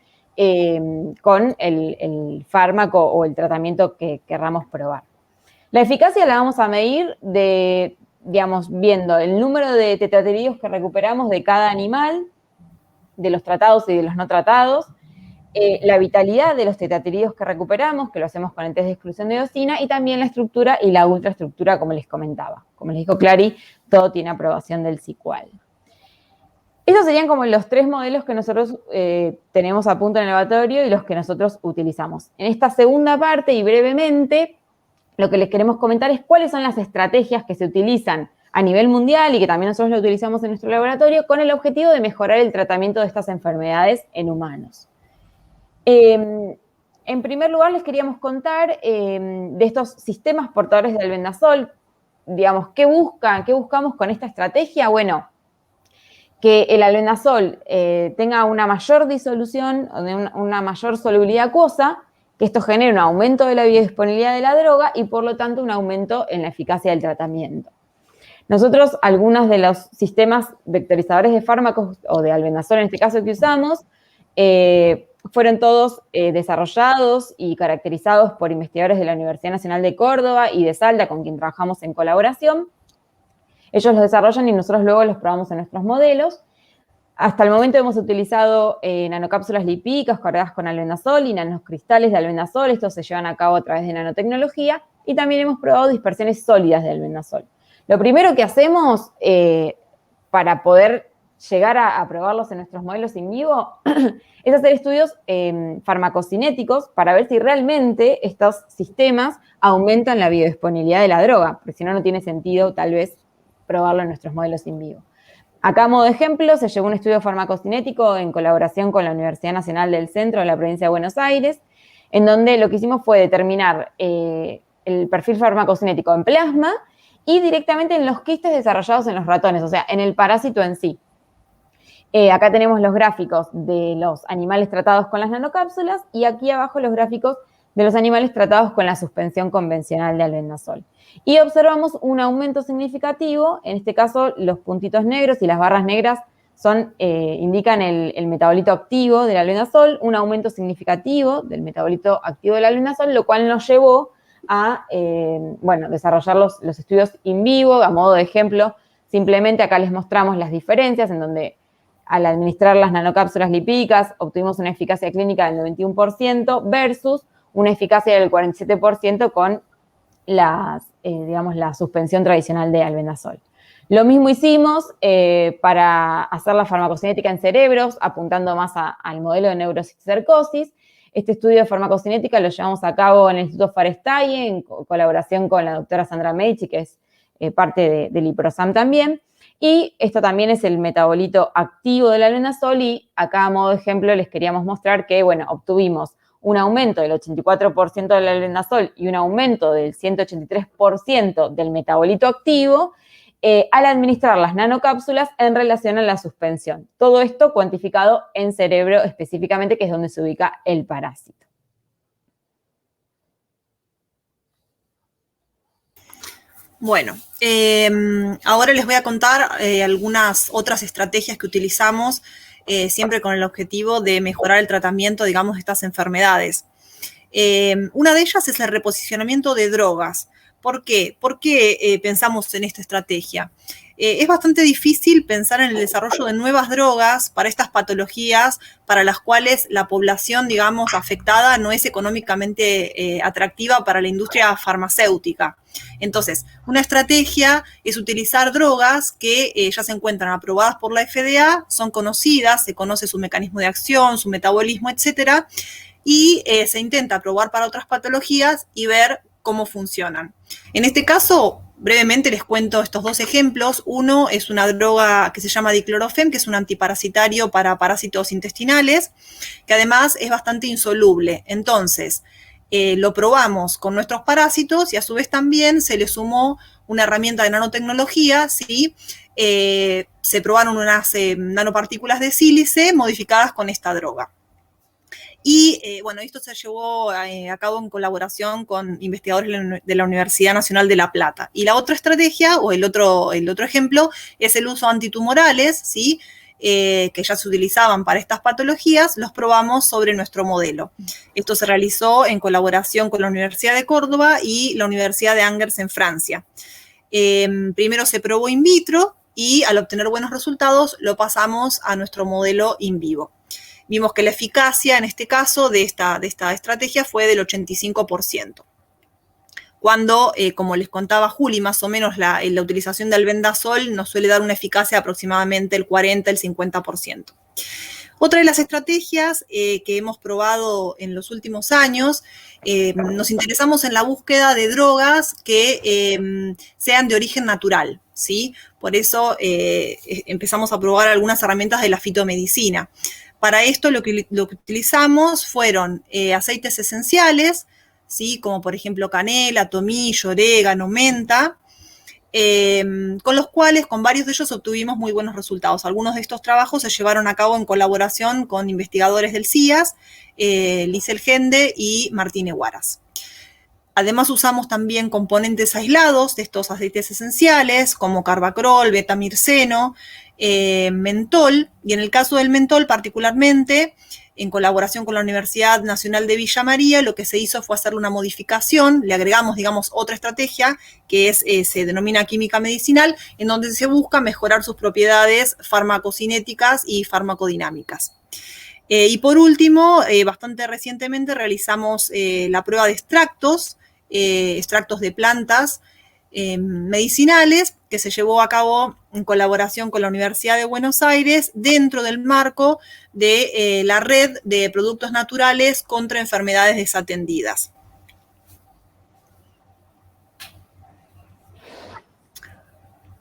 con el fármaco o el tratamiento que querramos probar. La eficacia la vamos a medir viendo el número de tetraterídeos que recuperamos de cada animal, de los tratados y de los no tratados, la vitalidad de los tetraterídeos que recuperamos, que lo hacemos con el test de exclusión de eosina, y también la estructura y la ultraestructura, como les comentaba. Como les dijo Clary, todo tiene aprobación del CICUAL. Esos serían como los 3 modelos que nosotros tenemos a punto en el laboratorio y los que nosotros utilizamos. En esta segunda parte, y brevemente, lo que les queremos comentar es cuáles son las estrategias que se utilizan a nivel mundial y que también nosotros lo utilizamos en nuestro laboratorio con el objetivo de mejorar el tratamiento de estas enfermedades en humanos. En primer lugar, les queríamos contar de estos sistemas portadores de albendazol. Digamos, ¿qué buscamos con esta estrategia? Bueno, que el albendazol tenga una mayor disolución, una mayor solubilidad acuosa, que esto genere un aumento de la biodisponibilidad de la droga y, por lo tanto, un aumento en la eficacia del tratamiento. Nosotros, algunos de los sistemas vectorizadores de fármacos, o de albendazol en este caso que usamos, fueron todos desarrollados y caracterizados por investigadores de la Universidad Nacional de Córdoba y de Salta, con quien trabajamos en colaboración. Ellos los desarrollan y nosotros luego los probamos en nuestros modelos. Hasta el momento hemos utilizado nanocápsulas lipídicas cargadas con albendazol y nanocristales de albendazol. Estos se llevan a cabo a través de nanotecnología. Y también hemos probado dispersiones sólidas de albendazol. Lo primero que hacemos para poder llegar a probarlos en nuestros modelos in vivo es hacer estudios farmacocinéticos para ver si realmente estos sistemas aumentan la biodisponibilidad de la droga, porque si no, no tiene sentido tal vez probarlo en nuestros modelos in vivo. Acá, a modo de ejemplo, se llevó un estudio farmacocinético en colaboración con la Universidad Nacional del Centro de la provincia de Buenos Aires, en donde lo que hicimos fue determinar el perfil farmacocinético en plasma y directamente en los quistes desarrollados en los ratones, o sea, en el parásito en sí. Acá tenemos los gráficos de los animales tratados con las nanocápsulas y aquí abajo los gráficos de los animales tratados con la suspensión convencional de albendazol. Y observamos un aumento significativo, en este caso los puntitos negros y las barras negras indican el metabolito activo del albendazol, un aumento significativo del metabolito activo del albendazol, lo cual nos llevó a desarrollar los estudios in vivo. A modo de ejemplo, simplemente acá les mostramos las diferencias en donde al administrar las nanocápsulas lipídicas obtuvimos una eficacia clínica del 91% versus una eficacia del 47% con la suspensión tradicional de albendazol. Lo mismo hicimos para hacer la farmacocinética en cerebros, apuntando más al modelo de neurocistercosis. Este estudio de farmacocinética lo llevamos a cabo en el Instituto Farestaye, en colaboración con la doctora Sandra Medici, que es parte del IPROSAM también. Y esto también es el metabolito activo del albendazol y acá, a modo de ejemplo, les queríamos mostrar que, obtuvimos un aumento del 84% del albendazol y un aumento del 183% del metabolito activo al administrar las nanocápsulas en relación a la suspensión. Todo esto cuantificado en cerebro específicamente, que es donde se ubica el parásito. Bueno, ahora les voy a contar algunas otras estrategias que utilizamos siempre con el objetivo de mejorar el tratamiento, digamos, de estas enfermedades. Una de ellas es el reposicionamiento de drogas. ¿Por qué? ¿Por qué pensamos en esta estrategia? es bastante difícil pensar en el desarrollo de nuevas drogas para estas patologías para las cuales la población, digamos, afectada no es económicamente atractiva para la industria farmacéutica. Entonces, una estrategia es utilizar drogas que ya se encuentran aprobadas por la FDA, son conocidas, se conoce su mecanismo de acción, su metabolismo, etcétera, y se intenta probar para otras patologías y ver cómo funcionan. En este caso, brevemente les cuento estos dos ejemplos. Uno es una droga que se llama diclorofem, que es un antiparasitario para parásitos intestinales, que además es bastante insoluble. Entonces, lo probamos con nuestros parásitos y a su vez también se le sumó una herramienta de nanotecnología, ¿sí? Se probaron unas nanopartículas de sílice modificadas con esta droga. Y bueno, esto se llevó a cabo en colaboración con investigadores de la Universidad Nacional de La Plata. Y la otra estrategia, o el otro ejemplo, es el uso de antitumorales, ¿sí? Que ya se utilizaban para estas patologías, los probamos sobre nuestro modelo. Esto se realizó en colaboración con la Universidad de Córdoba y la Universidad de Angers en Francia. Primero se probó in vitro y al obtener buenos resultados lo pasamos a nuestro modelo in vivo. Vimos que la eficacia en este caso de esta estrategia fue del 85%. Cuando, como les contaba Juli, más o menos la utilización de albendazol nos suele dar una eficacia de aproximadamente el 40, el 50%. Otra de las estrategias que hemos probado en los últimos años, nos interesamos en la búsqueda de drogas que sean de origen natural, ¿sí? Por eso empezamos a probar algunas herramientas de la fitomedicina. Para esto lo que utilizamos fueron aceites esenciales, ¿sí? Como por ejemplo canela, tomillo, orégano, menta, con los cuales, con varios de ellos, obtuvimos muy buenos resultados. Algunos de estos trabajos se llevaron a cabo en colaboración con investigadores del CIAS, Liesel Gende y Martín Huaras. Además usamos también componentes aislados de estos aceites esenciales, como carbacrol, betamirceno, mentol, y en el caso del mentol particularmente, en colaboración con la Universidad Nacional de Villa María, lo que se hizo fue hacer una modificación, le agregamos, digamos, otra estrategia, que se denomina química medicinal, en donde se busca mejorar sus propiedades farmacocinéticas y farmacodinámicas. Y por último, bastante recientemente realizamos la prueba de extractos de plantas medicinales, que se llevó a cabo en colaboración con la Universidad de Buenos Aires dentro del marco de la red de productos naturales contra enfermedades desatendidas.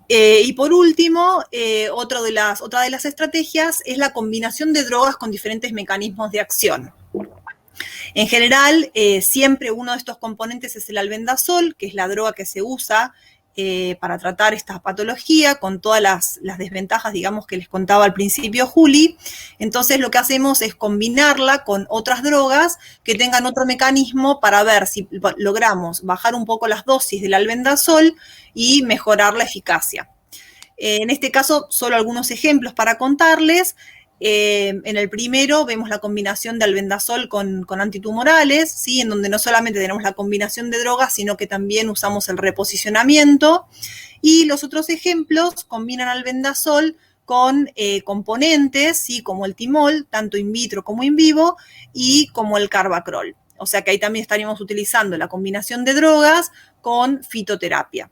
Y por último, otra de las estrategias es la combinación de drogas con diferentes mecanismos de acción. En general, siempre uno de estos componentes es el albendazol, que es la droga que se usa para tratar esta patología, con todas las desventajas, digamos, que les contaba al principio Juli. Entonces, lo que hacemos es combinarla con otras drogas que tengan otro mecanismo para ver si logramos bajar un poco las dosis del albendazol y mejorar la eficacia. En este caso, solo algunos ejemplos para contarles. En el primero vemos la combinación de albendazol con antitumorales, ¿sí? En donde no solamente tenemos la combinación de drogas, sino que también usamos el reposicionamiento. Y los otros ejemplos combinan albendazol con componentes, ¿sí? Como el timol, tanto in vitro como in vivo, y como el carbacrol. O sea que ahí también estaríamos utilizando la combinación de drogas con fitoterapia.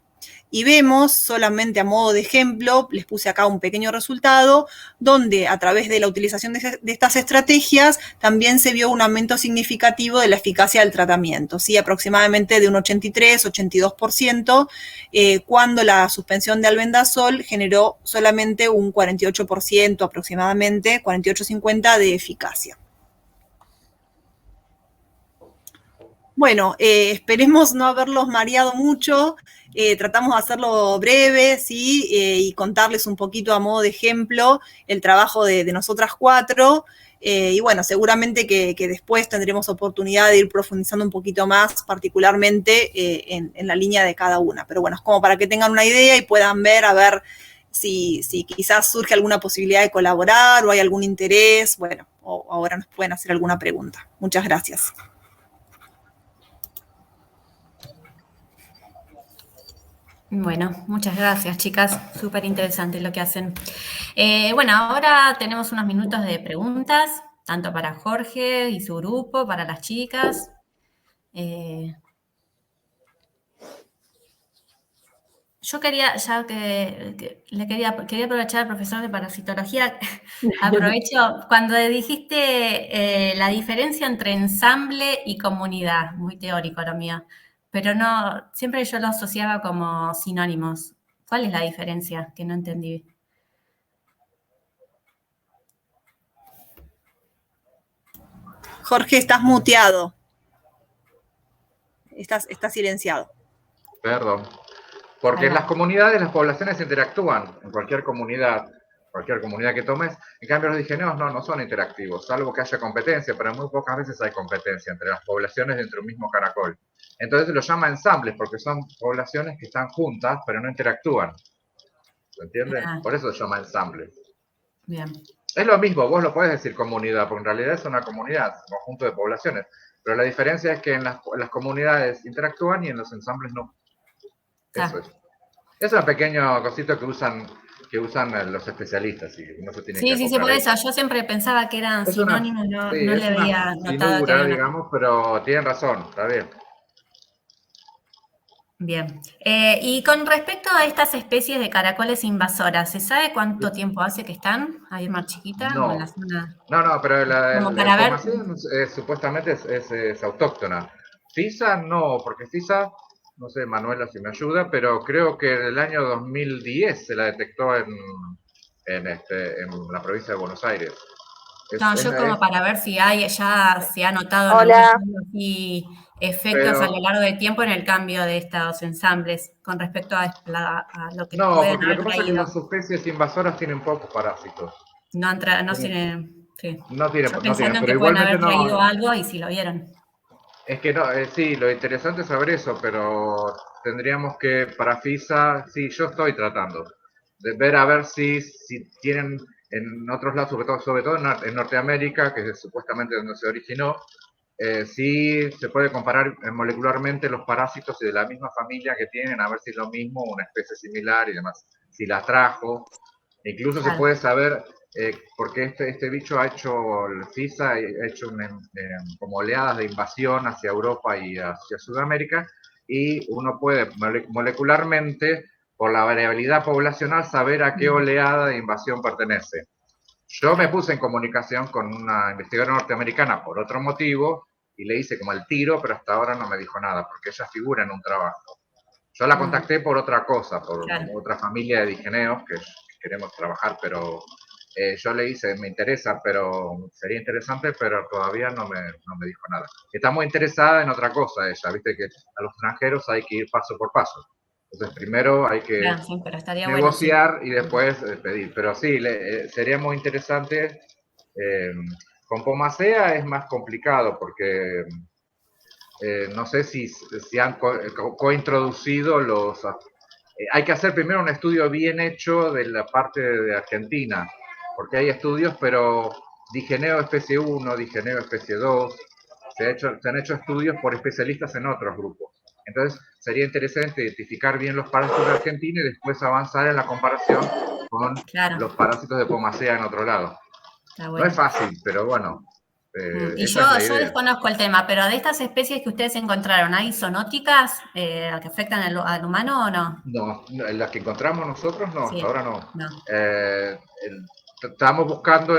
Y vemos, solamente a modo de ejemplo, les puse acá un pequeño resultado, donde a través de la utilización de estas estrategias también se vio un aumento significativo de la eficacia del tratamiento, ¿sí? Aproximadamente de un 83-82%, cuando la suspensión de albendazol generó solamente un 48% aproximadamente, 48-50% de eficacia. Bueno, esperemos no haberlos mareado mucho. Tratamos de hacerlo breve, ¿sí? Y contarles un poquito a modo de ejemplo el trabajo de nosotras cuatro. Y bueno, seguramente que después tendremos oportunidad de ir profundizando un poquito más, particularmente en la línea de cada una. Pero bueno, es como para que tengan una idea y puedan ver, a ver si quizás surge alguna posibilidad de colaborar o hay algún interés. Bueno, o ahora nos pueden hacer alguna pregunta. Muchas gracias. Bueno, muchas gracias, chicas. Súper interesante lo que hacen. Bueno, ahora tenemos unos minutos de preguntas, tanto para Jorge y su grupo, para las chicas. Yo quería, ya quería aprovechar al profesor de parasitología, aprovecho, cuando dijiste la diferencia entre ensamble y comunidad, muy teórico lo mío, pero no, siempre yo lo asociaba como sinónimos. ¿Cuál es la diferencia? Que no entendí. Jorge, estás muteado. Estás silenciado. Perdón. Porque en las comunidades las poblaciones interactúan, en cualquier comunidad que tomes. En cambio los digeneos no son interactivos, salvo que haya competencia, pero muy pocas veces hay competencia entre las poblaciones dentro de un mismo caracol. Entonces se los llama ensambles, porque son poblaciones que están juntas, pero no interactúan. ¿Se entiende? Por eso se llama ensamble. Bien. Es lo mismo, vos lo podés decir comunidad, porque en realidad es una comunidad, un conjunto de poblaciones. Pero la diferencia es que en las comunidades interactúan y en los ensambles no. Eso es. Es un pequeño cosito que usan los especialistas y uno se tiene que Sí, por eso. Yo siempre pensaba que eran sinónimos, no le había notado que había digamos, pero tienen razón, está bien. Bien. Y con respecto a estas especies de caracoles invasoras, ¿se sabe cuánto tiempo hace que están ahí en Mar Chiquita? No, o en la zona? no, pero la ver. supuestamente es autóctona. FISA no, porque FISA, no sé, Manuela si me ayuda, pero creo que en el año 2010 se la detectó en la provincia de Buenos Aires. Yo como para ver si ya se ha notado efectos a lo largo del tiempo en el cambio de estos ensambles con respecto a lo que no, pueden porque haber lo que pasa es que traído. las especies invasoras tienen pocos parásitos. No tienen, sí. No tienen, Yo pensando en pero que pueden haber igualmente traído algo y si lo vieron. Es que no, sí, lo interesante es saber eso, pero tendríamos que, para FISA, sí, yo estoy tratando de ver a ver si tienen en otros lados, sobre todo en Norteamérica, que es supuestamente donde se originó, si se puede comparar molecularmente los parásitos y de la misma familia que tienen, a ver si es lo mismo, una especie similar y demás, si la trajo. Incluso se puede saber, porque este bicho ha hecho, el FISA ha hecho como oleadas de invasión hacia Europa y hacia Sudamérica, y uno puede molecularmente, por la variabilidad poblacional, saber a qué oleada de invasión pertenece. Yo me puse en comunicación con una investigadora norteamericana por otro motivo, y le hice como el tiro, pero hasta ahora no me dijo nada, porque ella figura en un trabajo. Yo la contacté por otra cosa, por otra familia de digeneos que queremos trabajar, pero yo le hice, me interesa, pero sería interesante, pero todavía no me dijo nada. Está muy interesada en otra cosa ella, viste que a los extranjeros hay que ir paso por paso. Entonces primero hay que negociar y después pedir. Pero sí, sería muy interesante. Con Pomacea es más complicado porque no sé si han cointroducido los... hay que hacer primero un estudio bien hecho de la parte de Argentina, porque hay estudios, pero digeneo especie 1, digeneo especie 2, se han hecho estudios por especialistas en otros grupos. Entonces sería interesante identificar bien los parásitos de Argentina y después avanzar en la comparación con los parásitos de Pomacea en otro lado. No es fácil, pero bueno. Y yo desconozco el tema, pero de estas especies que ustedes encontraron, ¿hay zoonóticas que afectan al humano o no? No, las que encontramos nosotros no, hasta ahora no. Estamos buscando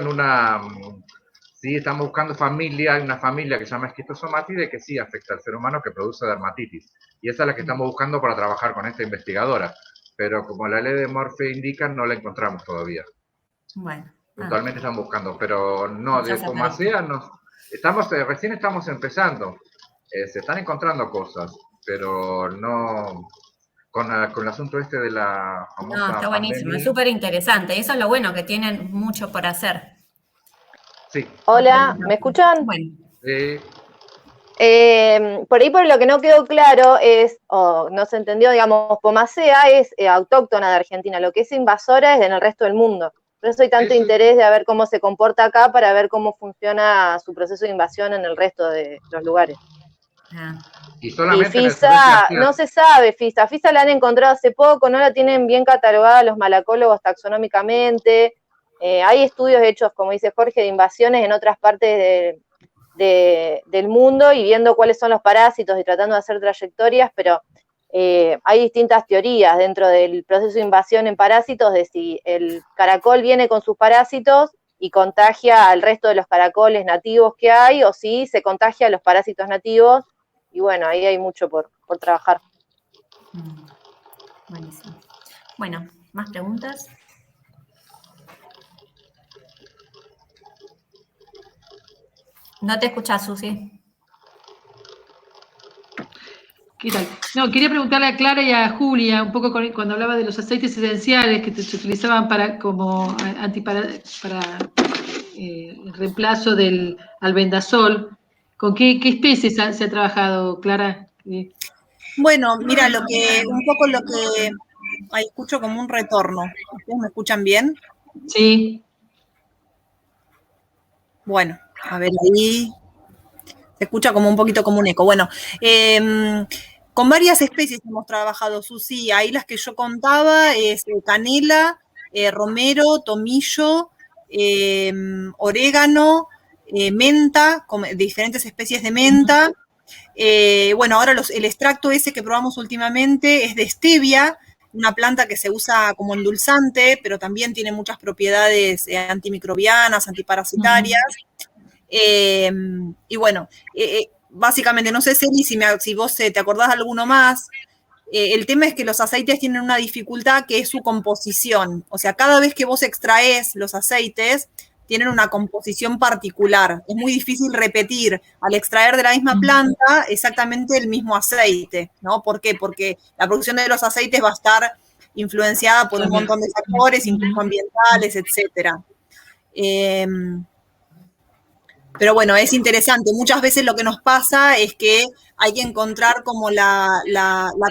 estamos buscando una familia que se llama Schistosomatide que sí afecta al ser humano, que produce dermatitis. Y esa es la que estamos buscando para trabajar con esta investigadora. Pero como la ley de Murphy indica, no la encontramos todavía. Bueno. Actualmente están buscando, pero no, de Pomacea no. Recién estamos empezando. Se están encontrando cosas, pero no con el asunto de la famosa No, está buenísimo, pandemia. es súper interesante. Eso es lo bueno, que tienen mucho por hacer. Sí. Hola, ¿me escuchan? Bueno. Por ahí por lo que no quedó claro no se entendió, digamos, Pomacea es autóctona de Argentina, lo que es invasora es en el resto del mundo. Por eso hay tanto interés de ver cómo se comporta acá para ver cómo funciona su proceso de invasión en el resto de los lugares. Ah, Y Y solamente en el FISA, sudeste asiático. no se sabe FISA. FISA la han encontrado hace poco, no la tienen bien catalogada los malacólogos taxonómicamente. Hay estudios hechos, como dice Jorge, de invasiones en otras partes del mundo y viendo cuáles son los parásitos y tratando de hacer trayectorias, pero hay distintas teorías dentro del proceso de invasión en parásitos de si el caracol viene con sus parásitos y contagia al resto de los caracoles nativos que hay, o si se contagia a los parásitos nativos. Y bueno, ahí hay mucho por trabajar. buenísimo. Bueno, ¿más preguntas? No te escuchas, Susi. ¿Qué tal? No, quería preguntarle a Clara y a Julia un poco cuando hablaba de los aceites esenciales que se utilizaban como el reemplazo del albendazol. ¿Con qué especies se ha trabajado, Clara? Bueno, mira, ahí escucho como un retorno. ¿Ustedes me escuchan bien? Sí. Bueno, a ver ahí. Se escucha como un poquito como un eco. Bueno, con varias especies hemos trabajado, Susi. Ahí las que yo contaba es canela, romero, tomillo, orégano, menta, diferentes especies de menta. Bueno, ahora el extracto ese que probamos últimamente es de stevia, una planta que se usa como endulzante, pero también tiene muchas propiedades antimicrobianas, antiparasitarias. Y bueno, básicamente, no sé, Celi, si vos te acordás de alguno más. El tema es que los aceites tienen una dificultad que es su composición. O sea, cada vez que vos extraes los aceites, tienen una composición particular. Es muy difícil repetir al extraer de la misma planta exactamente el mismo aceite, ¿no? ¿Por qué? Porque la producción de los aceites va a estar influenciada por un montón de factores, incluso ambientales, etcétera. Pero bueno, es interesante. Muchas veces lo que nos pasa es que hay que encontrar como la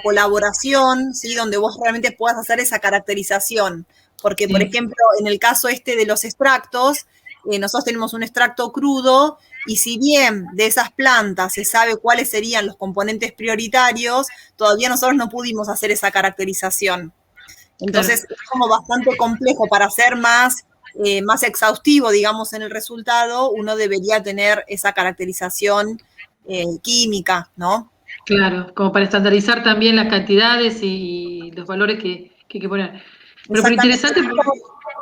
colaboración, ¿sí? Donde vos realmente puedas hacer esa caracterización. Porque, por ejemplo, en el caso este de los extractos, nosotros tenemos un extracto crudo y si bien de esas plantas se sabe cuáles serían los componentes prioritarios, todavía nosotros no pudimos hacer esa caracterización. Entonces, es como bastante complejo para hacer más exhaustivo, digamos, en el resultado, uno debería tener esa caracterización química, ¿no? Claro, como para estandarizar también las cantidades y los valores que hay que poner. Pero interesante.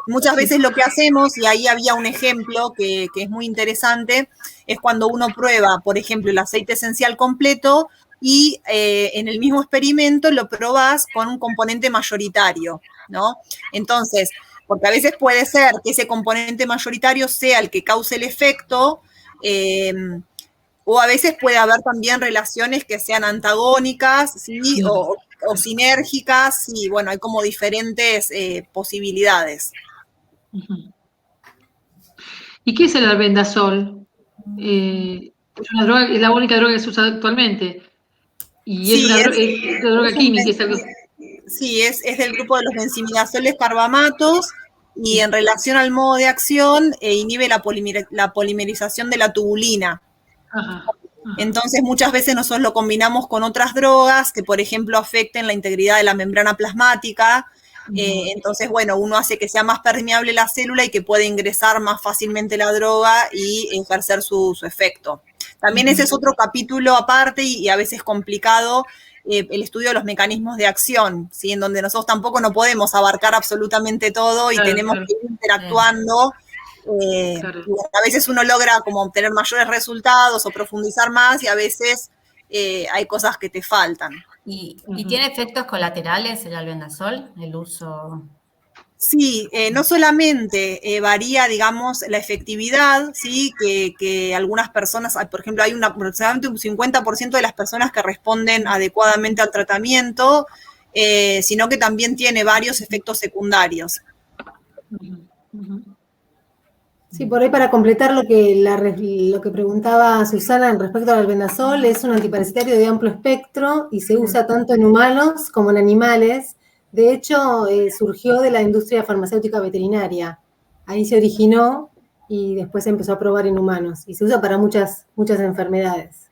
Muchas veces lo que hacemos, y ahí había un ejemplo que es muy interesante, es cuando uno prueba, por ejemplo, el aceite esencial completo y en el mismo experimento lo probás con un componente mayoritario, ¿no? Entonces, porque a veces puede ser que ese componente mayoritario sea el que cause el efecto, o a veces puede haber también relaciones que sean antagónicas, ¿sí? O sinérgicas, y bueno, hay como diferentes posibilidades. ¿Y qué es el albendazol? Es una droga, es la única droga que se usa actualmente. Y sí, es una droga química, es algo. Sí, es del grupo de los benzimidazoles carbamatos y en relación al modo de acción inhibe la polimerización de la tubulina. Ajá. Entonces muchas veces nosotros lo combinamos con otras drogas que, por ejemplo, afecten la integridad de la membrana plasmática. Entonces, bueno, uno hace que sea más permeable la célula y que pueda ingresar más fácilmente la droga y ejercer su efecto. También ese es otro capítulo aparte y a veces complicado, el estudio de los mecanismos de acción, ¿sí? En donde nosotros tampoco no podemos abarcar absolutamente todo y tenemos que ir interactuando. A veces uno logra como obtener mayores resultados o profundizar más y a veces hay cosas que te faltan. ¿Y tiene efectos colaterales el albendazol, el uso? Sí, no solamente varía, digamos, la efectividad, ¿sí? Que algunas personas, por ejemplo, hay aproximadamente un 50% de las personas que responden adecuadamente al tratamiento, sino que también tiene varios efectos secundarios. Sí, por ahí para completar lo que preguntaba Susana respecto al albendazol, es un antiparasitario de amplio espectro y se usa tanto en humanos como en animales. De hecho, surgió de la industria farmacéutica veterinaria. Ahí se originó y después se empezó a probar en humanos. Y se usa para muchas enfermedades.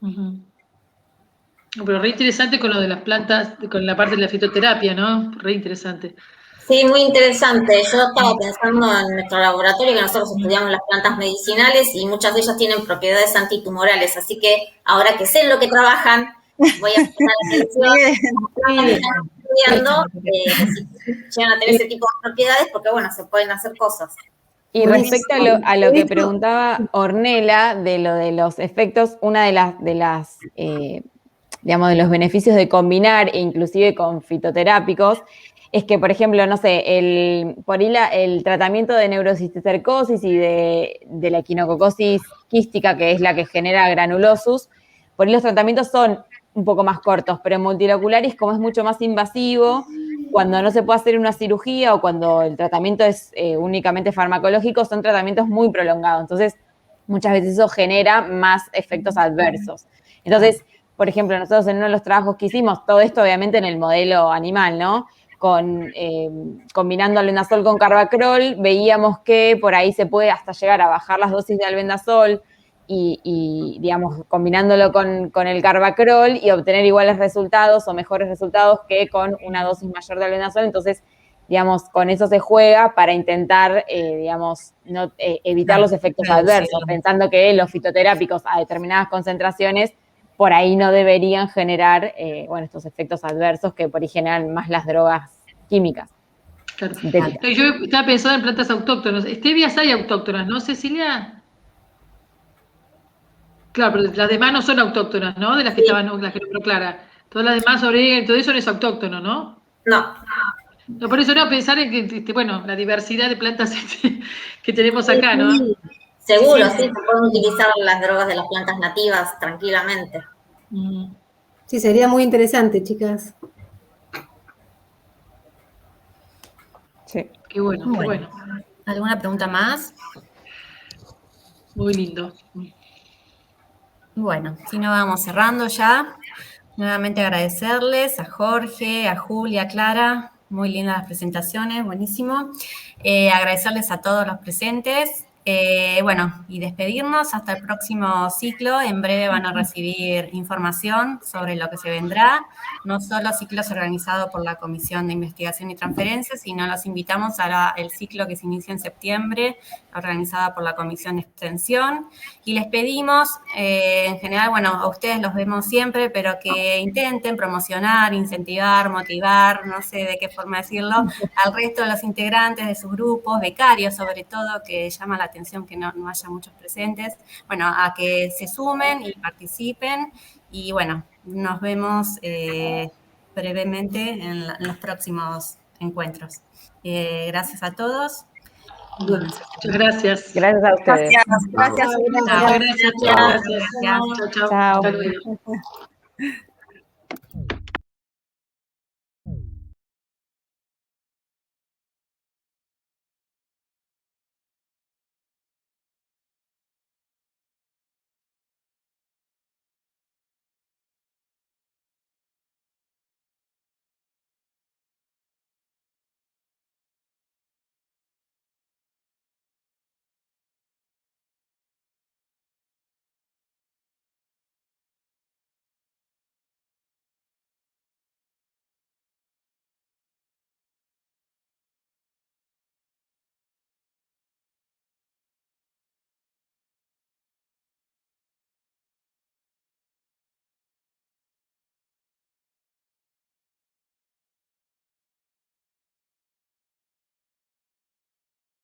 Pero re interesante con lo de las plantas, con la parte de la fitoterapia, ¿no? Re interesante. Sí, muy interesante. Yo estaba pensando en nuestro laboratorio que nosotros estudiamos las plantas medicinales y muchas de ellas tienen propiedades antitumorales, así que ahora que sé en lo que trabajan, voy a prestar atención estudiando si llegan a tener ese tipo de propiedades, porque bueno, se pueden hacer cosas. Y respecto a lo que preguntaba Ornella, de lo de los efectos, una de las digamos, de los beneficios de combinar, e inclusive con fitoterápicos, es que, por ejemplo, no sé, por ahí el tratamiento de neurocisticercosis y de la equinococosis quística, que es la que genera granulosus, por ahí los tratamientos son un poco más cortos, pero en multilocularis, como es mucho más invasivo, cuando no se puede hacer una cirugía o cuando el tratamiento es únicamente farmacológico, son tratamientos muy prolongados. Entonces, muchas veces eso genera más efectos adversos. Entonces, por ejemplo, nosotros en uno de los trabajos que hicimos, todo esto obviamente en el modelo animal, ¿no? Combinando albendazol con carbacrol, veíamos que por ahí se puede hasta llegar a bajar las dosis de albendazol y digamos, combinándolo con el carbacrol y obtener iguales resultados o mejores resultados que con una dosis mayor de albendazol. Entonces, digamos, con eso se juega para intentar, digamos, evitar los efectos adversos, pensando que los fitoterápicos a determinadas concentraciones por ahí no deberían generar, estos efectos adversos que por ahí generan más las drogas químicas. Claro. Yo estaba pensando en plantas autóctonas. Stevias hay autóctonas, ¿no, Cecilia? Claro, pero las demás no son autóctonas, ¿no? De las que estaban, las que nombró Clara. Todas las demás, orégano y todo eso no es autóctono, ¿no? No. No, por eso no, pensar en que, la diversidad de plantas que tenemos acá, ¿no? Seguro, sí, se pueden utilizar las drogas de las plantas nativas tranquilamente. Sí, sería muy interesante, chicas. Sí. Qué bueno, qué bueno. ¿Alguna pregunta más? Muy lindo. Bueno, si no vamos cerrando ya. Nuevamente agradecerles a Jorge, a Julia, a Clara. Muy lindas las presentaciones, buenísimo. Agradecerles a todos los presentes. Y despedirnos hasta el próximo ciclo. En breve van a recibir información sobre lo que se vendrá. No solo ciclos organizados por la Comisión de Investigación y Transferencia, sino los invitamos al ciclo que se inicia en septiembre, organizada por la Comisión de Extensión. Y les pedimos, en general, a ustedes los vemos siempre, pero que intenten promocionar, incentivar, motivar, no sé de qué forma decirlo, al resto de los integrantes de sus grupos, becarios sobre todo, que llama la atención que no haya muchos presentes, a que se sumen y participen y nos vemos brevemente en los próximos encuentros. Gracias a todos. Muchas gracias. Gracias a ustedes. Gracias. Gracias. Chao. Chao. Hasta luego.